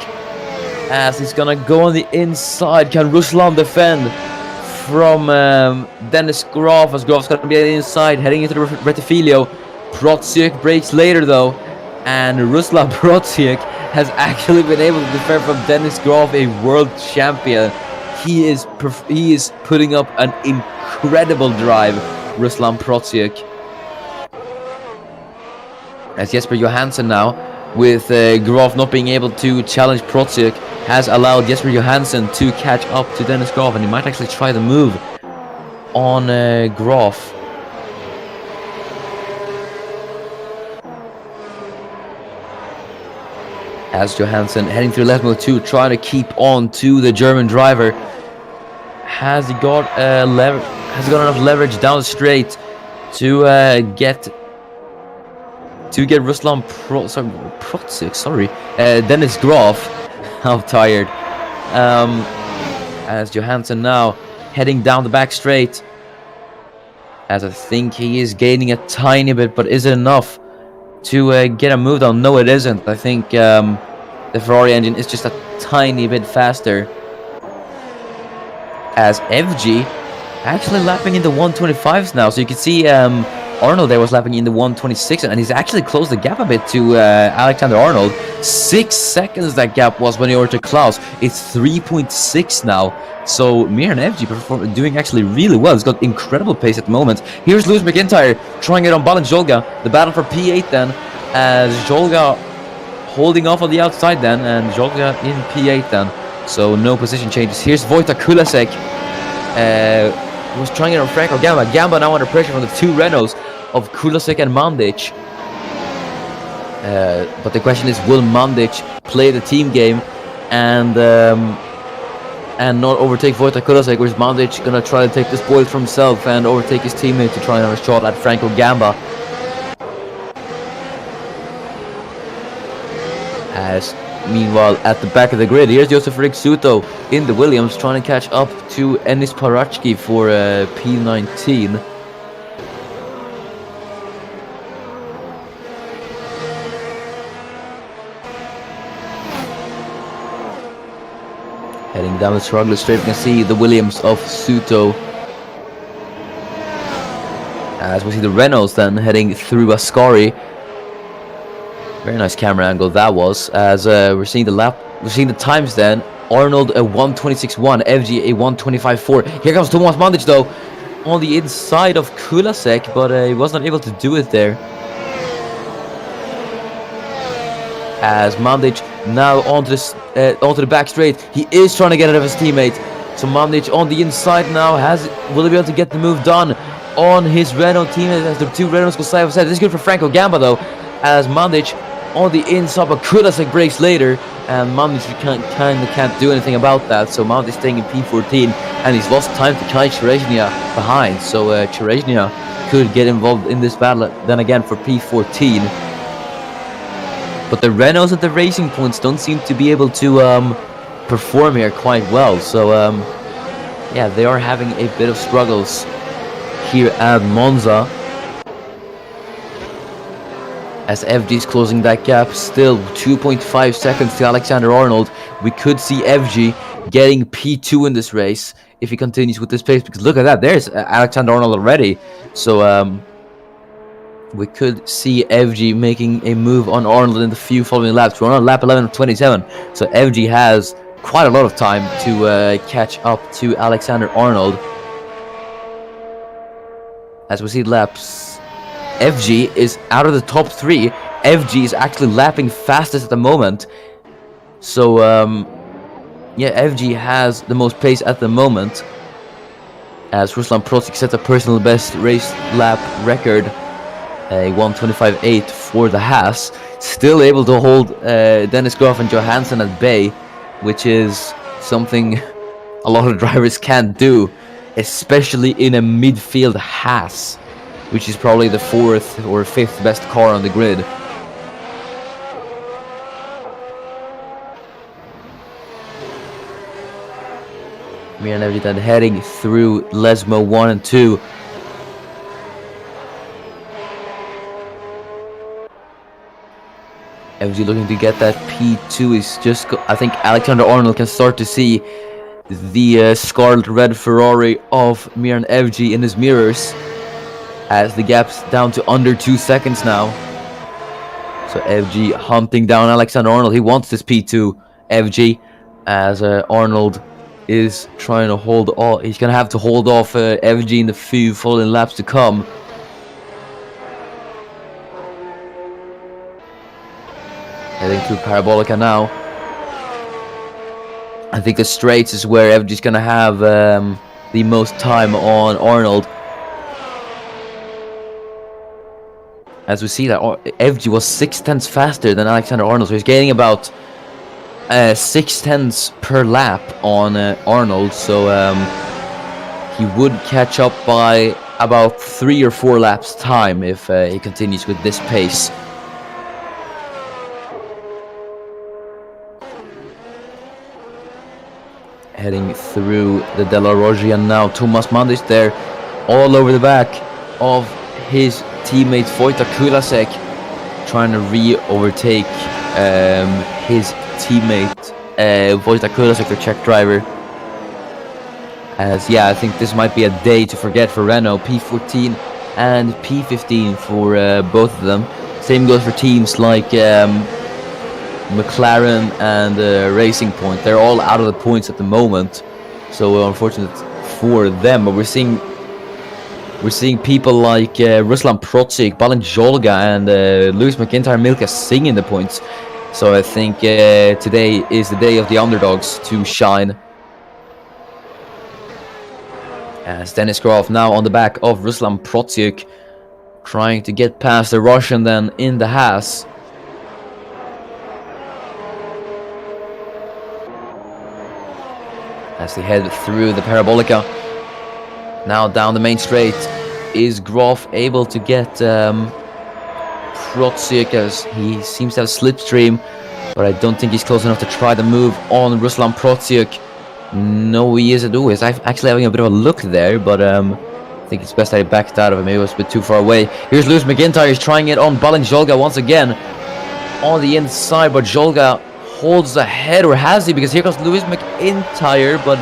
Speaker 1: as he's gonna go on the inside. Can Ruslan defend from Dennis Groff, as Groff's gonna be on the inside heading into the Retifilio. Protiuk breaks later though, and Ruslan Protiuk has actually been able to defend from Dennis Groff, a world champion. He is putting up an incredible drive, Ruslan Protiuk. As Jesper Johansson now, with Groff not being able to challenge Protiuk, has allowed Jesper Johansson to catch up to Dennis Groff, and he might actually try the move on Groff. As Johansson heading through left mode 2, trying to keep on to the German driver. Has he got enough leverage down the straight to get Ruslan Protiuk, Dennis Groff. I'm tired. As Johansson now heading down the back straight, as I think he is gaining a tiny bit, but is it enough to get a move on. No, it isn't. I think the Ferrari engine is just a tiny bit faster. As FG actually lapping in the 125s now. So you can see Arnold there was lapping in the 126, and he's actually closed the gap a bit to Alexander Arnold. 6 seconds that gap was when he overtook Klaus. It's 3.6 now. So Mir and FG doing actually really well. He's got incredible pace at the moment. Here's Lewis McIntyre trying it on Balin Jolga. The battle for P8 then, as Jolga holding off on the outside then, and Jolga in P8 then. So no position changes. Here's Wojtek Kulasek. Was trying it on Franco Gamba. Gamba now under pressure from the two Renaults of Kulasek and Mandic. But the question is, will Mandic play the team game and not overtake Wojtek Kulasek, or is Mandic gonna try to take the spoils for himself and overtake his teammate to try and have a shot at Franco Gamba? As meanwhile, at the back of the grid, here's Josef Rixuto in the Williams trying to catch up to Enis Parachki for P19. Heading down the struggle straight, we can see the Williams of Suto. As we see the Renaults then heading through Ascari. Very nice camera angle that was. As we're seeing the times then. Arnold a 126.1, FG a 125.4. Here comes Tomas Mandic though, on the inside of Kulasek, but he was not able to do it there. As Mandic now onto the back straight, he is trying to get out of his teammate. So Mandic on the inside now will he be able to get the move done on his Renault teammate as the two Renaults go side by side. This is good for Franco Gamba though, as Mandic on the inside, but Kulasek breaks later, and Mandic can't do anything about that. So Mandic staying in P14, and he's lost time to Kai Cherezhnia behind. So Cherezhnia could get involved in this battle then again for P14. But the Renaults at the Racing Points don't seem to be able to perform here quite well. So yeah, they are having a bit of struggles here at Monza. As FG is closing that gap, still 2.5 seconds to Alexander Arnold. We could see FG getting P2 in this race if he continues with this pace, because look at that, there's Alexander Arnold already. So we could see FG making a move on Arnold in the few following laps. We're on lap 11 of 27, so FG has quite a lot of time to catch up to Alexander Arnold. As we see laps, FG is out of the top 3. FG is actually lapping fastest at the moment. So yeah, FG has the most pace at the moment, as Ruslan Protic sets a personal best race lap record, a 125.8 for the Haas. Still able to hold Dennis Graf and Johansson at bay, which is something a lot of drivers can't do, especially in a midfield Haas, which is probably the 4th or 5th best car on the grid. Mir and FG then heading through Lesmo 1 and 2. FG looking to get that P2 is just... I think Alexander Arnold can start to see the scarlet red Ferrari of Mir and FG in his mirrors, as the gap's down to under 2 seconds now. So FG hunting down Alexander Arnold. He wants this P2, FG, as Arnold is trying to hold off. He's gonna have to hold off FG in the few following laps to come. Heading through Parabolica now. I think the straights is where FG's gonna have the most time on Arnold. As we see that FG was 6/10 faster than Alexander Arnold, so he's gaining about 6/10 per lap on Arnold. So he would catch up by about 3 or 4 laps time if he continues with this pace. Heading through the Della Roggia now, Tomas Mandic there, all over the back of his teammate Wojtek Kulasek. trying to overtake his teammate Wojtek Kulasek, the Czech driver. As I think this might be a day to forget for Renault. P14 and P15 for both of them. Same goes for teams like McLaren and Racing Point. They're all out of the points at the moment, so unfortunate for them. But we're seeing people like Ruslan Protsik, Balin Jolga, and Lewis McIntyre, Milka Singh in the points. So I think today is the day of the underdogs to shine. As Dennis Groff now on the back of Ruslan Protsik, trying to get past the Russian then in the Haas. As they head through the Parabolica. Now down the main straight. Is Groff able to get Protsik, as he seems to have slipstream, but I don't think he's close enough to try the move on Ruslan Protsik. No, he isn't. He's actually having a bit of a look there, but I think it's best that he backed out of it. Maybe it was a bit too far away. Here's Lewis McIntyre. He's trying it on Balin Jolga once again on the inside, but Jolga holds the head, or has he? Because here comes Lewis McIntyre, but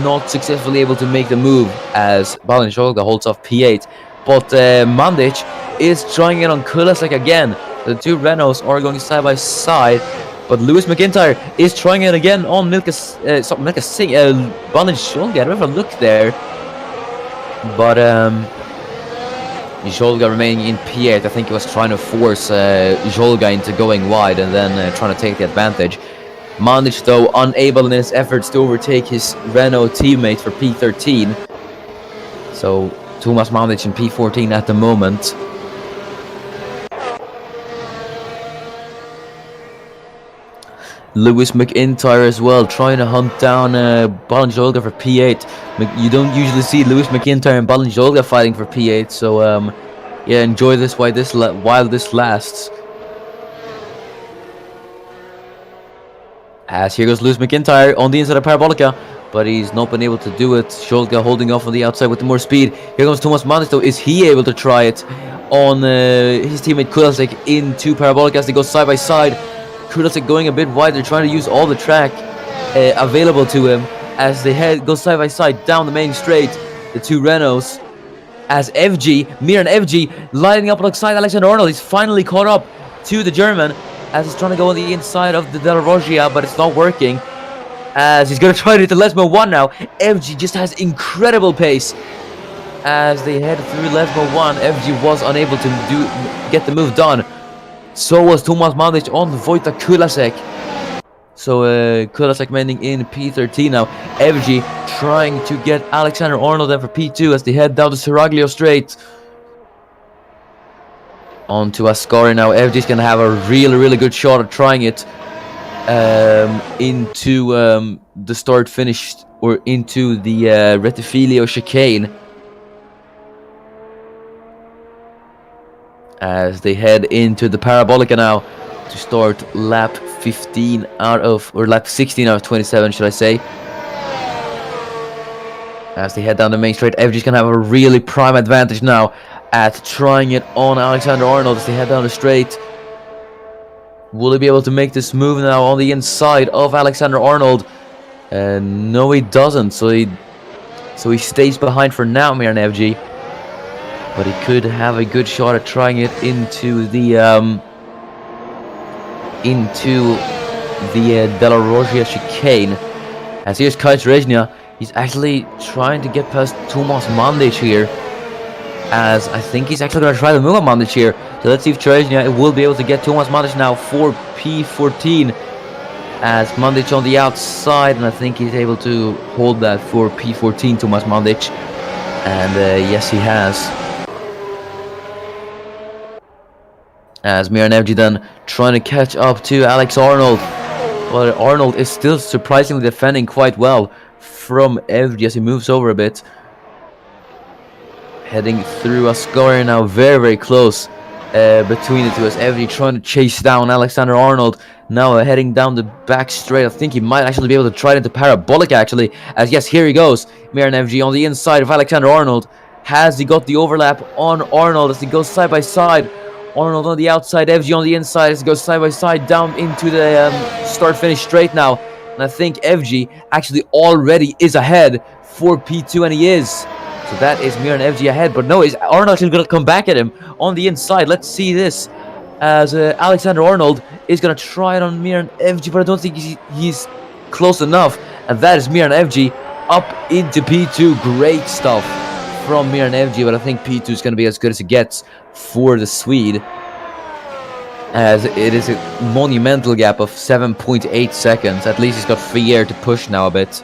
Speaker 1: not successfully able to make the move as Balin Jolga holds off P8. But Mandic is trying it on Kulasek again. The two Renaults are going side by side. But Lewis McIntyre is trying it again on Milka Singh. Balin Jolga, I don't have a look there. But Jolga remaining in P8. I think he was trying to force Jolga into going wide and then trying to take the advantage. Mandic, though, unable in his efforts to overtake his Renault teammate for P13. So Thomas Mandic in P14 at the moment. Lewis McIntyre as well, trying to hunt down Balin Jolga for P8. You don't usually see Lewis McIntyre and Balin Jolga fighting for P8, so enjoy this while this lasts. As here goes Lewis McIntyre on the inside of Parabolica, but he's not been able to do it. Jolga holding off on the outside with more speed. Here comes Thomas Mandic, though. Is he able to try it on his teammate Kulasek into Parabolica as they go side by side? Kulasek going a bit wide. They're trying to use all the track available to him as they go side by side down the main straight. The two Renaults, as Miran FG lining up alongside Alexander Arnold. He's finally caught up to the German as he's trying to go on the inside of the Della Roggia, but it's not working. As he's going to try it into Lesmo 1 now. FG just has incredible pace. As they head through Lesmo 1, FG was unable to get the move done. So was Thomas Mandic on Wojtek Kulasek. So Kulasek mending in P13 now. FG trying to get Alexander Arnold in for P2 as they head down the Seraglio straight. On to Ascari now. FG's going to have a really good shot at trying it into the start finish, or into the Retifilio chicane. As they head into the Parabolica now to start lap 16 out of 27, should I say. As they head down the main straight, FG's gonna have a really prime advantage now at trying it on Alexander Arnold as they head down the straight. Will he be able to make this move now on the inside of Alexander Arnold? No, he doesn't. So he stays behind for now, Miran FG. But he could have a good shot at trying it into the Della Roggia chicane. As here's Kai Treznia. He's actually trying to get past Thomas Mandic here. As I think he's actually going to try the move on Mandic here. So let's see if Treznia will be able to get Thomas Mandic now for P14. As Mandic on the outside, and I think he's able to hold that for P14, Thomas Mandic. And yes, he has. As Miran FG then trying to catch up to Alex Arnold. But Arnold is still surprisingly defending quite well from FG as he moves over a bit. Heading through Ascari now, very close between the two, as FG trying to chase down Alexander Arnold. Now heading down the back straight. I think he might actually be able to try it into Parabolica actually. As yes, here he goes. Miran FG on the inside of Alexander Arnold. Has he got the overlap on Arnold as he goes side by side Arnold on the outside, FG on the inside as it goes side by side down into the start-finish straight now. And I think FG actually already is ahead for P2, and he is. So that is Mir and FG ahead. But no, is Arnold actually going to come back at him on the inside? Let's see this. As Alexander Arnold is going to try it on Mir and FG, but I don't think he's close enough. And that is Mir and FG up into P2. Great stuff from Mir and FG, but I think P2 is going to be as good as it gets for the Swede, as it is a monumental gap of 7.8 seconds. At least he's got free air to push now a bit.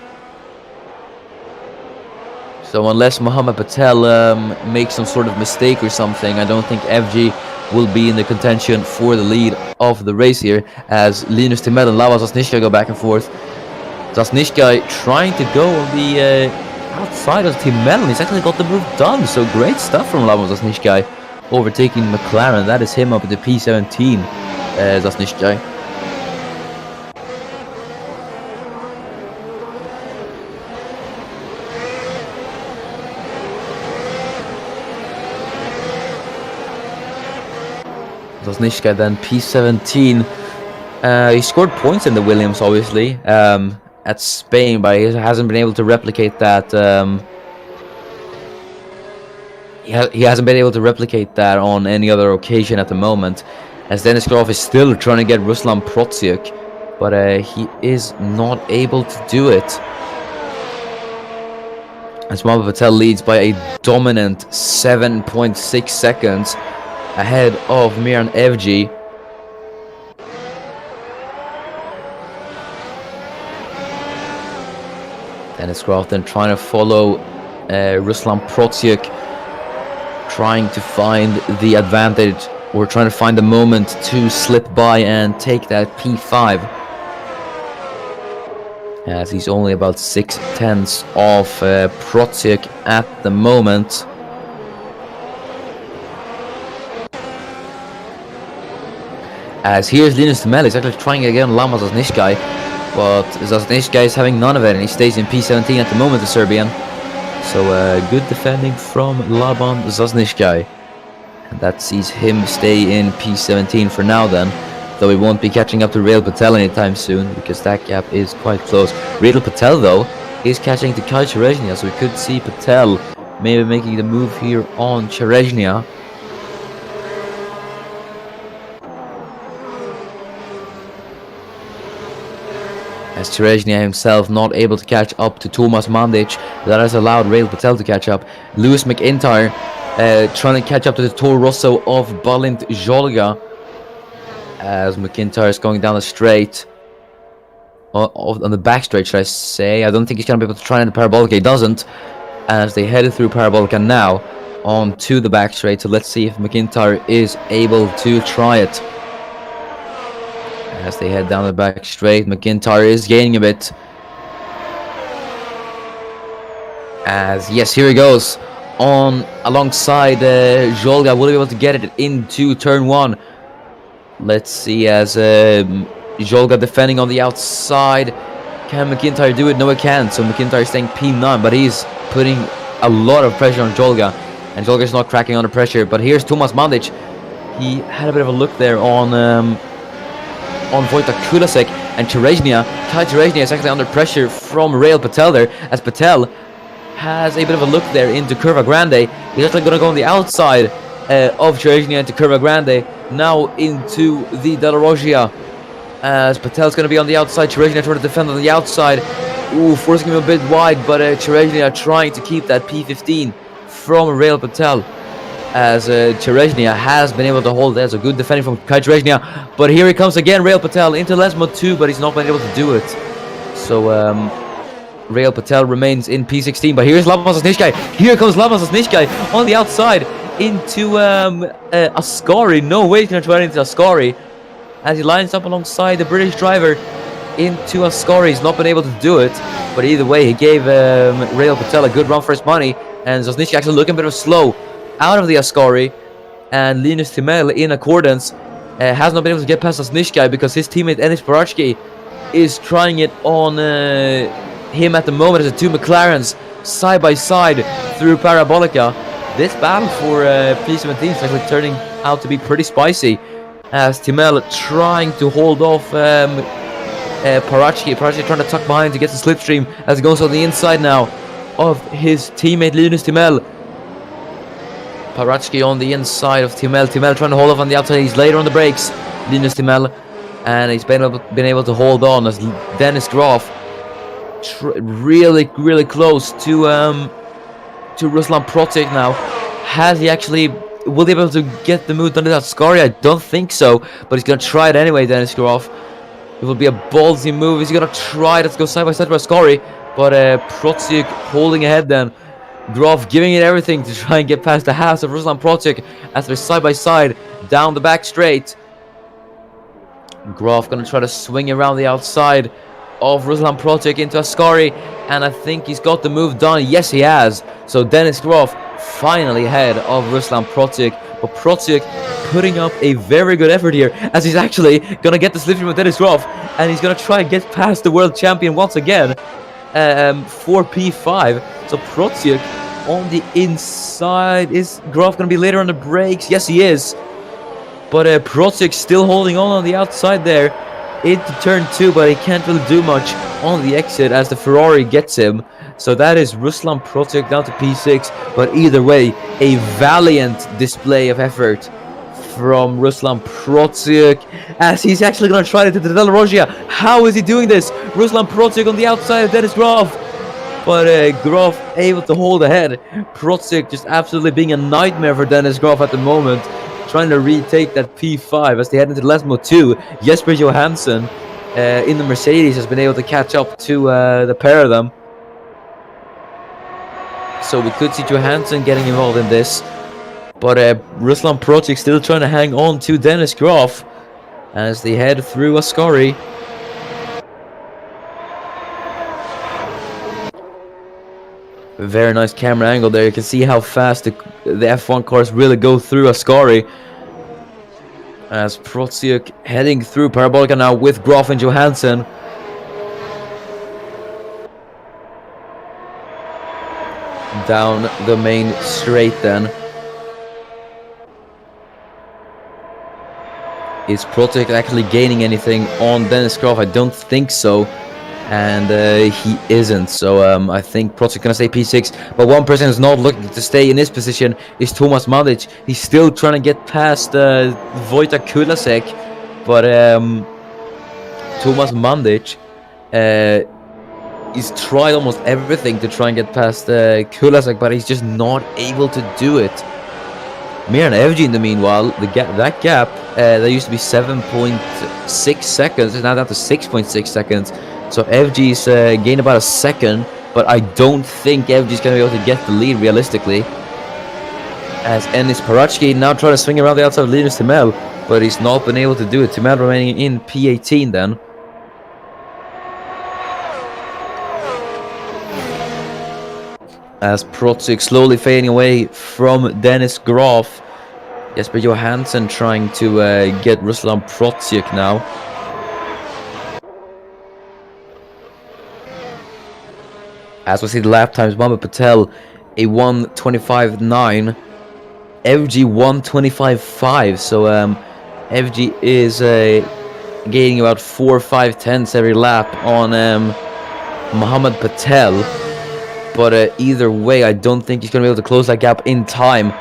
Speaker 1: So unless Mohammed Patel makes some sort of mistake or something, I don't think FG will be in the contention for the lead of the race here, as Linus Timell and Lava Zasnishka go back and forth. Zasnishka trying to go on the outside of Timell, and he's actually got the move done. So great stuff from Lava Zasnishka, overtaking McLaren. That is him up at the P17, Zasnishka. Zasnishka then P17. He scored points in the Williams, obviously, at Spain, but he hasn't been able to replicate that. He hasn't been able to replicate that on any other occasion at the moment, as Dennis Groff is still trying to get Ruslan Protsiuk, but he is not able to do it. As Mohammed Patel leads by a dominant 7.6 seconds ahead of Mir and FG. Dennis Groff then trying to follow Ruslan Protsiuk, trying to find the advantage, or trying to find the moment to slip by and take that P5, as he's only about 6/10 off Protsiuk at the moment. As here's Linus Timell, he's actually trying again Lama Zasnishka, but Zasnishka is having none of it, and he stays in P17 at the moment, the Serbian. So good defending from Laban Zasnishka, and that sees him stay in P17 for now then, though he won't be catching up to Rail Patel anytime soon, because that gap is quite close. Rail Patel though is catching to Kai Cherezhnia, so we could see Patel maybe making the move here on Cherezhnia. As Cherezhnia himself not able to catch up to Tomas Mandic, that has allowed Rail Patel to catch up. Lewis McIntyre trying to catch up to the Toro Rosso of Balint Jolga, as McIntyre is going down the straight, on the back straight, should I say. I don't think he's going to be able to try in the Parabolica. He doesn't, as they headed through Parabolica now onto the back straight. So let's see if McIntyre is able to try it. As they head down the back straight, McIntyre is gaining a bit. As yes, here he goes on alongside Jolga. Will he be able to get it into turn one? Let's see, as Jolga defending on the outside. Can McIntyre do it? No, he can't. So McIntyre is staying P9, but he's putting a lot of pressure on Jolga, and Jolga's not cracking under pressure. But here's Tomas Mandic. He had a bit of a look there on Wojtek Kulasek, and Cherezhnia. Kai Cherezhnia is actually under pressure from Rail Patel there, as Patel has a bit of a look there into Curva Grande. He's actually going to go on the outside of Cherezhnia into Curva Grande, now into the Della Roggia, as Patel's going to be on the outside. Cherezhnia trying to defend on the outside. Ooh, forcing him a bit wide, but Cherezhnia trying to keep that P15 from Rail Patel, as Cherezhnia has been able to hold. There's a good defending from Kai Cherezhnia, but here he comes again, Rail Patel into Lesmo 2, but he's not been able to do it. So Rail Patel remains in P16, but here's Lama Zasnishka. Here comes Lama Zasnishka on the outside into Ascari. No way he's going to try into Ascari, as he lines up alongside the British driver into Ascari. He's not been able to do it, but either way, he gave Rail Patel a good run for his money, and Zasnishka actually looking a bit of slow out of the Ascari, and Linus Timell in accordance has not been able to get past Zasnishka, because his teammate Enis Barachki is trying it on him at the moment, as the two McLarens side by side through Parabolica. This battle for P17 is actually turning out to be pretty spicy, as Timel trying to hold off Parachki. Parachki trying to tuck behind to get the slipstream as it goes on the inside now of his teammate Linus Timel. Parachki on the inside of Timel. Timel trying to hold off on the outside. He's later on the brakes, Linus Timel, and he's been able to hold on as Dennis Groff really close to Ruslan Protic now. Has he actually, will he be able to get the move done without Scary? I don't think so, but he's going to try it anyway, Dennis Groff. It will be a ballsy move. He's going to try. Let's go side by side with Scary, but Protic holding ahead then. Groff giving it everything to try and get past the halves of Ruslan Protic as they're side by side down the back straight. Groff going to try to swing around the outside of Ruslan Protic into Ascari, and I think he's got the move done. Yes, he has. So Dennis Groff finally ahead of Ruslan Protic, but Protic putting up a very good effort here as he's actually going to get the slipstream with Dennis Groff, and he's going to try and get past the world champion once again for P5. So Protic on the inside. Is Groff going to be later on the brakes? Yes, he is. But Protic still holding on the outside there into turn 2, but he can't really do much on the exit as the Ferrari gets him. So that is Ruslan Protic down to P6, but either way, a valiant display of effort from Ruslan Protic as he's actually going to try to do the Della Roggia. How is he doing this? Ruslan Protic on the outside of Dennis Groff, but Groff able to hold ahead. Protic just absolutely being a nightmare for Dennis Groff at the moment, trying to retake that P5 as they head into last mode 2. Jesper Johansson in the Mercedes has been able to catch up to the pair of them. So we could see Johansson getting involved in this. But Ruslan Protic still trying to hang on to Dennis Groff as they head through Ascari. Very nice camera angle there. You can see how fast the F1 cars really go through Ascari. As Protic heading through Parabolica now with Groff and Johansson. Down the main straight then. Is Protic actually gaining anything on Dennis Groff? I don't think so. And he isn't, so I think Protic gonna stay P6. But one person who's not looking to stay in this position is Tomas Mandic. He's still trying to get past Wojtek Kulasek, but Tomas Mandic he's tried almost everything to try and get past Kulasek, but he's just not able to do it. Miran Evji, in the meanwhile, that gap that used to be 7.6 seconds is now down to 6.6 seconds. So FG's gained about a second, but I don't think FG's going to be able to get the lead realistically. As Enis Parachki now trying to swing around the outside of Linus Timel, but he's not been able to do it. Timel remaining in P18 then. As Protic slowly fading away from Dennis Groff. Jesper Johansson trying to get Ruslan Protic now. As we see the lap times, Mohamed Patel a 1:25.9, FG 1:25.5. So FG is gaining about 4 or 5 tenths every lap on Mohamed Patel. But either way, I don't think he's going to be able to close that gap in time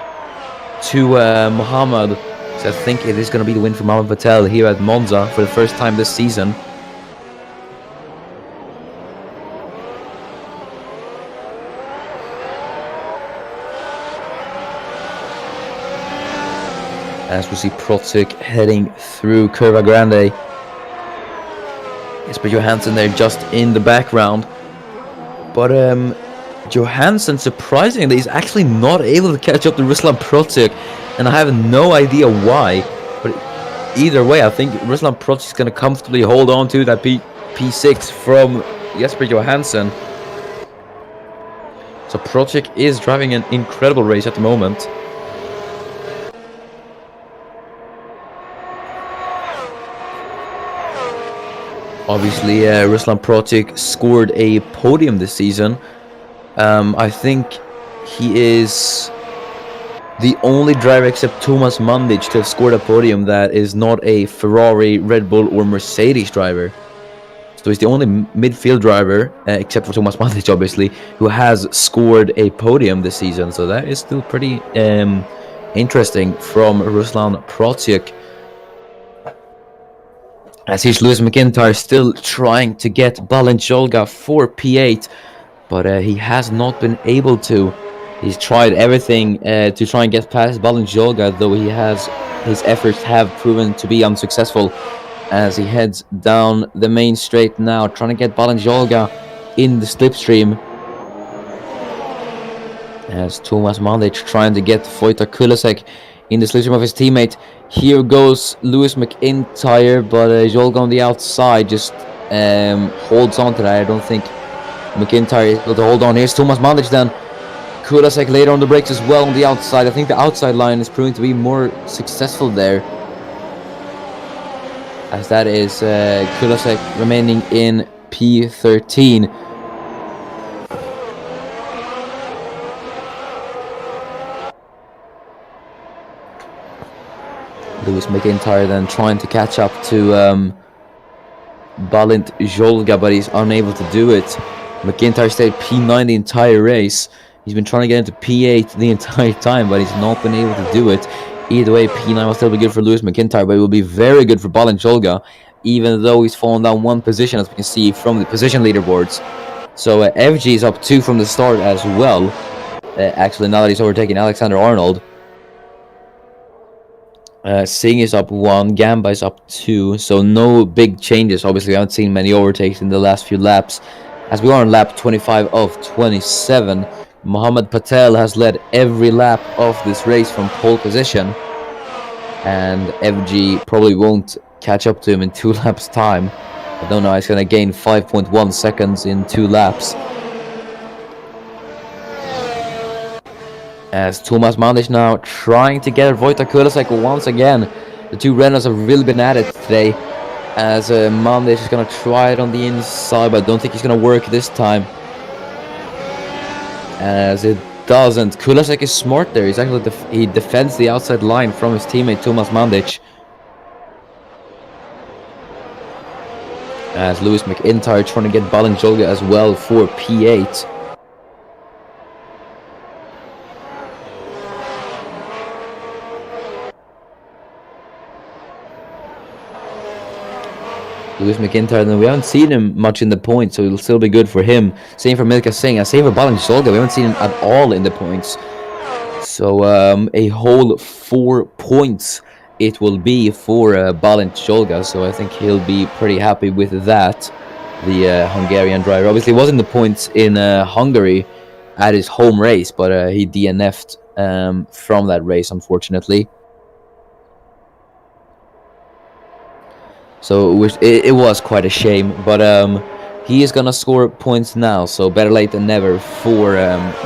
Speaker 1: to Mohamed. So I think it is going to be the win for Mohamed Patel here at Monza for the first time this season. As we see Protic heading through Curva Grande. Jesper Johansson there just in the background. But Johansson, surprisingly, is actually not able to catch up to Ruslan Protic. And I have no idea why. But either way, I think Ruslan Protic is going to comfortably hold on to that P6 from Jesper Johansson. So Protic is driving an incredible race at the moment. Obviously, Ruslan Protic scored a podium this season. I think he is the only driver except Thomas Mandic to have scored a podium that is not a Ferrari, Red Bull, or Mercedes driver. So he's the only midfield driver, except for Thomas Mandic, obviously, who has scored a podium this season. So that is still pretty interesting from Ruslan Protsiuk. As he's Lewis McIntyre still trying to get Balenciaga for P8, but he has not been able to. He's tried everything to try and get past Balenciaga, though his efforts have proven to be unsuccessful. As he heads down the main straight now, trying to get Balenciaga in the slipstream. As Thomas Mandic trying to get Wojtek Kulasek in the slipstream of his teammate. Here goes Lewis McIntyre, but Jolga on the outside just holds on to that. I don't think McIntyre is able to hold on. Here's Thomas Mandic then. Kulasek later on the brakes as well on the outside. I think the outside line is proving to be more successful there. As that is Kulasek remaining in P13. Lewis McIntyre then trying to catch up to Balint Jolga, but he's unable to do it. McIntyre stayed P9 the entire race. He's been trying to get into P8 the entire time, but he's not been able to do it. Either way, P9 will still be good for Lewis McIntyre, but it will be very good for Balint Jolga, even though he's fallen down one position, as we can see from the position leaderboards. So FG is up 2 from the start as well. Actually, now that he's overtaken Alexander Arnold. Singh is up 1, Gamba is up 2, so no big changes. Obviously, we haven't seen many overtakes in the last few laps, as we are on lap 25 of 27. Mohammed Patel has led every lap of this race from pole position, and FG probably won't catch up to him in 2 laps time. I don't know, he's going to gain 5.1 seconds in 2 laps. As Thomas Mandic now trying to get Wojtek Kulasek once again. The two Renaults have really been at it today. As Mandic is going to try it on the inside, but I don't think he's going to work this time. As it doesn't. Kulasek is smart there. He's actually he defends the outside line from his teammate Thomas Mandic. As Lewis McIntyre trying to get Balenciaga as well for P8. Lewis McIntyre, then we haven't seen him much in the points, so it'll still be good for him. Same for Milka Singh, and same for Balenciaga. We haven't seen him at all in the points. So a whole 4 points it will be for Balenciaga. So I think he'll be pretty happy with that. The Hungarian driver obviously was in the points in Hungary at his home race, but he DNF'd from that race, unfortunately. So it was quite a shame, but he is gonna score points now, so better late than never for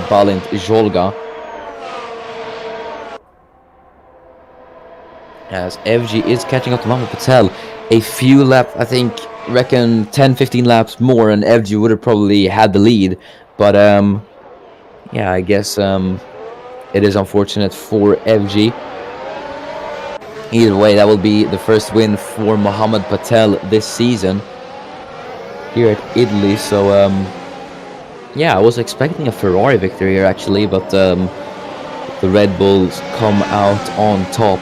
Speaker 1: Balint Jolga. As FG is catching up to Mohammed Patel, a few laps, I think, reckon 10-15 laps more, and FG would have probably had the lead. But yeah, I guess it is unfortunate for FG. Either way, that will be the first win for Mohammed Patel this season here at Italy. So, yeah, I was expecting a Ferrari victory here, actually, but the Red Bulls come out on top.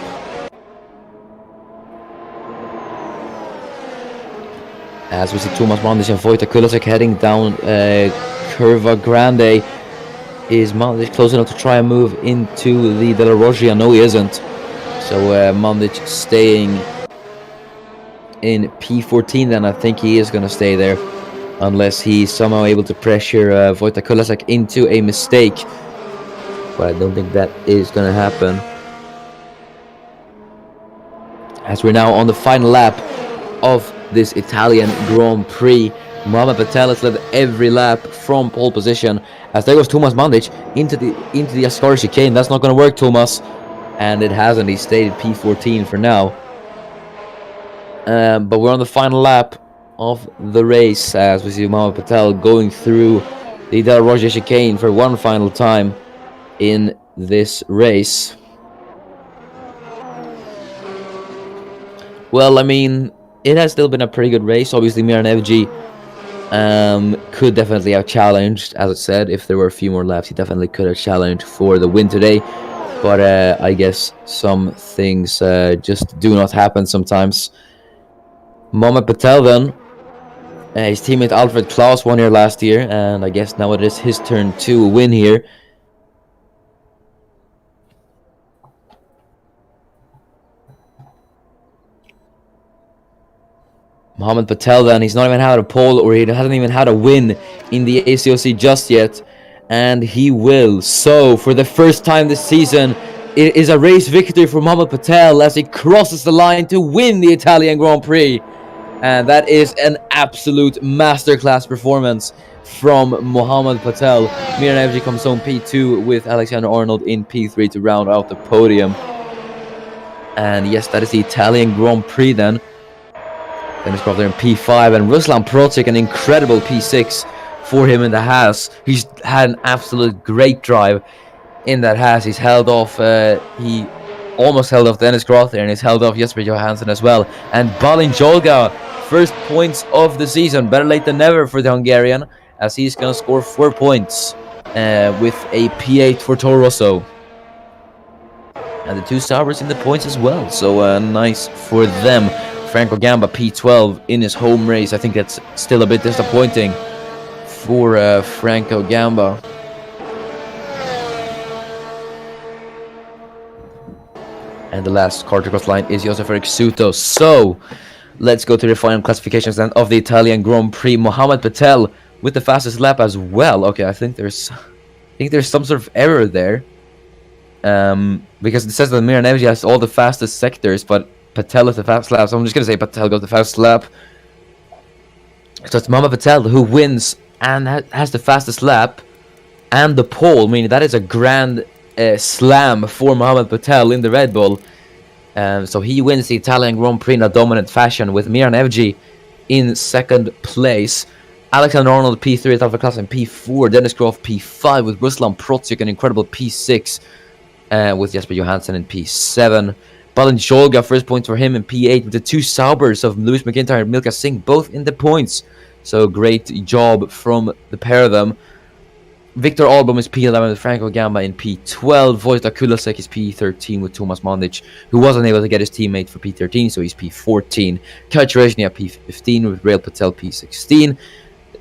Speaker 1: As we see Thomas Mandic and Wojtek Kulasek heading down Curva Grande. Is Mandic close enough to try and move into the Della Roggia? No, he isn't. So Mandic staying in P14, then I think he is going to stay there, unless he's somehow able to pressure Wojtek Kulasek into a mistake. But I don't think that is going to happen. As we're now on the final lap of this Italian Grand Prix, Mohammed Patel has led every lap from pole position. As there goes Thomas Mandic into the Ascari chicane. That's not going to work, Thomas. And it hasn't. He stayed at P14 for now. But we're on the final lap of the race, as we see Mohammed Patel going through the Della Roggia chicane for one final time in this race. Well, I mean, it has still been a pretty good race. Obviously, Miran FG could definitely have challenged, as I said, if there were a few more laps, he definitely could have challenged for the win today. But I guess some things just do not happen sometimes. Mohamed Patel then. His teammate Alfred Klaus won here last year, and I guess now it is his turn to win here. Mohamed Patel then, he's not even had a pole, or he hasn't even had a win in the ACOC just yet, and he will. So, for the first time this season, it is a race victory for Mohamed Patel as he crosses the line to win the Italian Grand Prix. And that is an absolute masterclass performance from Mohamed Patel. Miran FG comes home P2 with Alexander Arnold in P3 to round out the podium. And yes, that is the Italian Grand Prix then. Dennis Croft there in P5, and Ruslan Protic, an incredible P6 for him in the Haas. He's had an absolute great drive in that Haas. He's held off, he almost held off Dennis Croft there, and he's held off Jesper Johansson as well. And Balin Jolga, first points of the season. Better late than never for the Hungarian, as he's going to score 4 points with a P8 for Toro Rosso. And the two Saubers in the points as well, so nice for them. Franco Gamba P12 in his home race. I think that's still a bit disappointing for Franco Gamba. And the last car to cross line is Josef Erik Suto. So let's go to the final classifications then of the Italian Grand Prix. Mohamed Patel with the fastest lap as well. Okay, I think there's some sort of error there. Because it says that Miran FG has all the fastest sectors, but Patel is the fastest lap, so I'm just going to say Patel got the fastest lap. So it's Mohamed Patel who wins and has the fastest lap and the pole, meaning that is a grand slam for Mohamed Patel in the Red Bull. So he wins the Italian Grand Prix in a dominant fashion with Miran FG in second place. Alexander Arnold P3 at Alpha Class and P4. Dennis Croft P5 with Ruslan Protic, an incredible P6 with Jesper Johansson in P7. Balin Jolga, first point for him in P8 with the two Saubers of Lewis McIntyre and Milka Singh, both in the points. So great job from the pair of them. Victor Albom is P11 with Franco Gamba in P12. Wojtek Kulasek is P13 with Tomas Mandic, who wasn't able to get his teammate for P13, so he's P14. Kacharezhny at P15 with Rail Patel P16.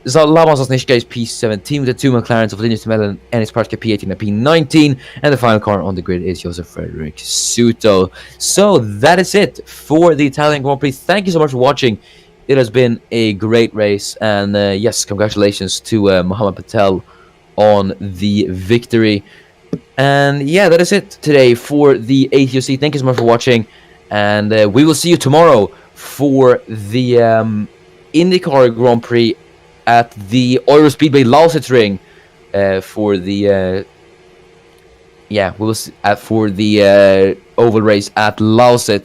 Speaker 1: Laban Sosnishka is P17 with the two McLarens of Linus Melon and his Partka P18 and P19. And the final car on the grid is Josef Erik Suto. So that is it for the Italian Grand Prix. Thank you so much for watching. It has been a great race. And yes, congratulations to Mohamed Patel on the victory. And yeah, that is it today for the ATOC. Thank you so much for watching. And we will see you tomorrow for the IndyCar Grand Prix at the Euro Speedway Lausitz ring for the for the oval race at Lausitz.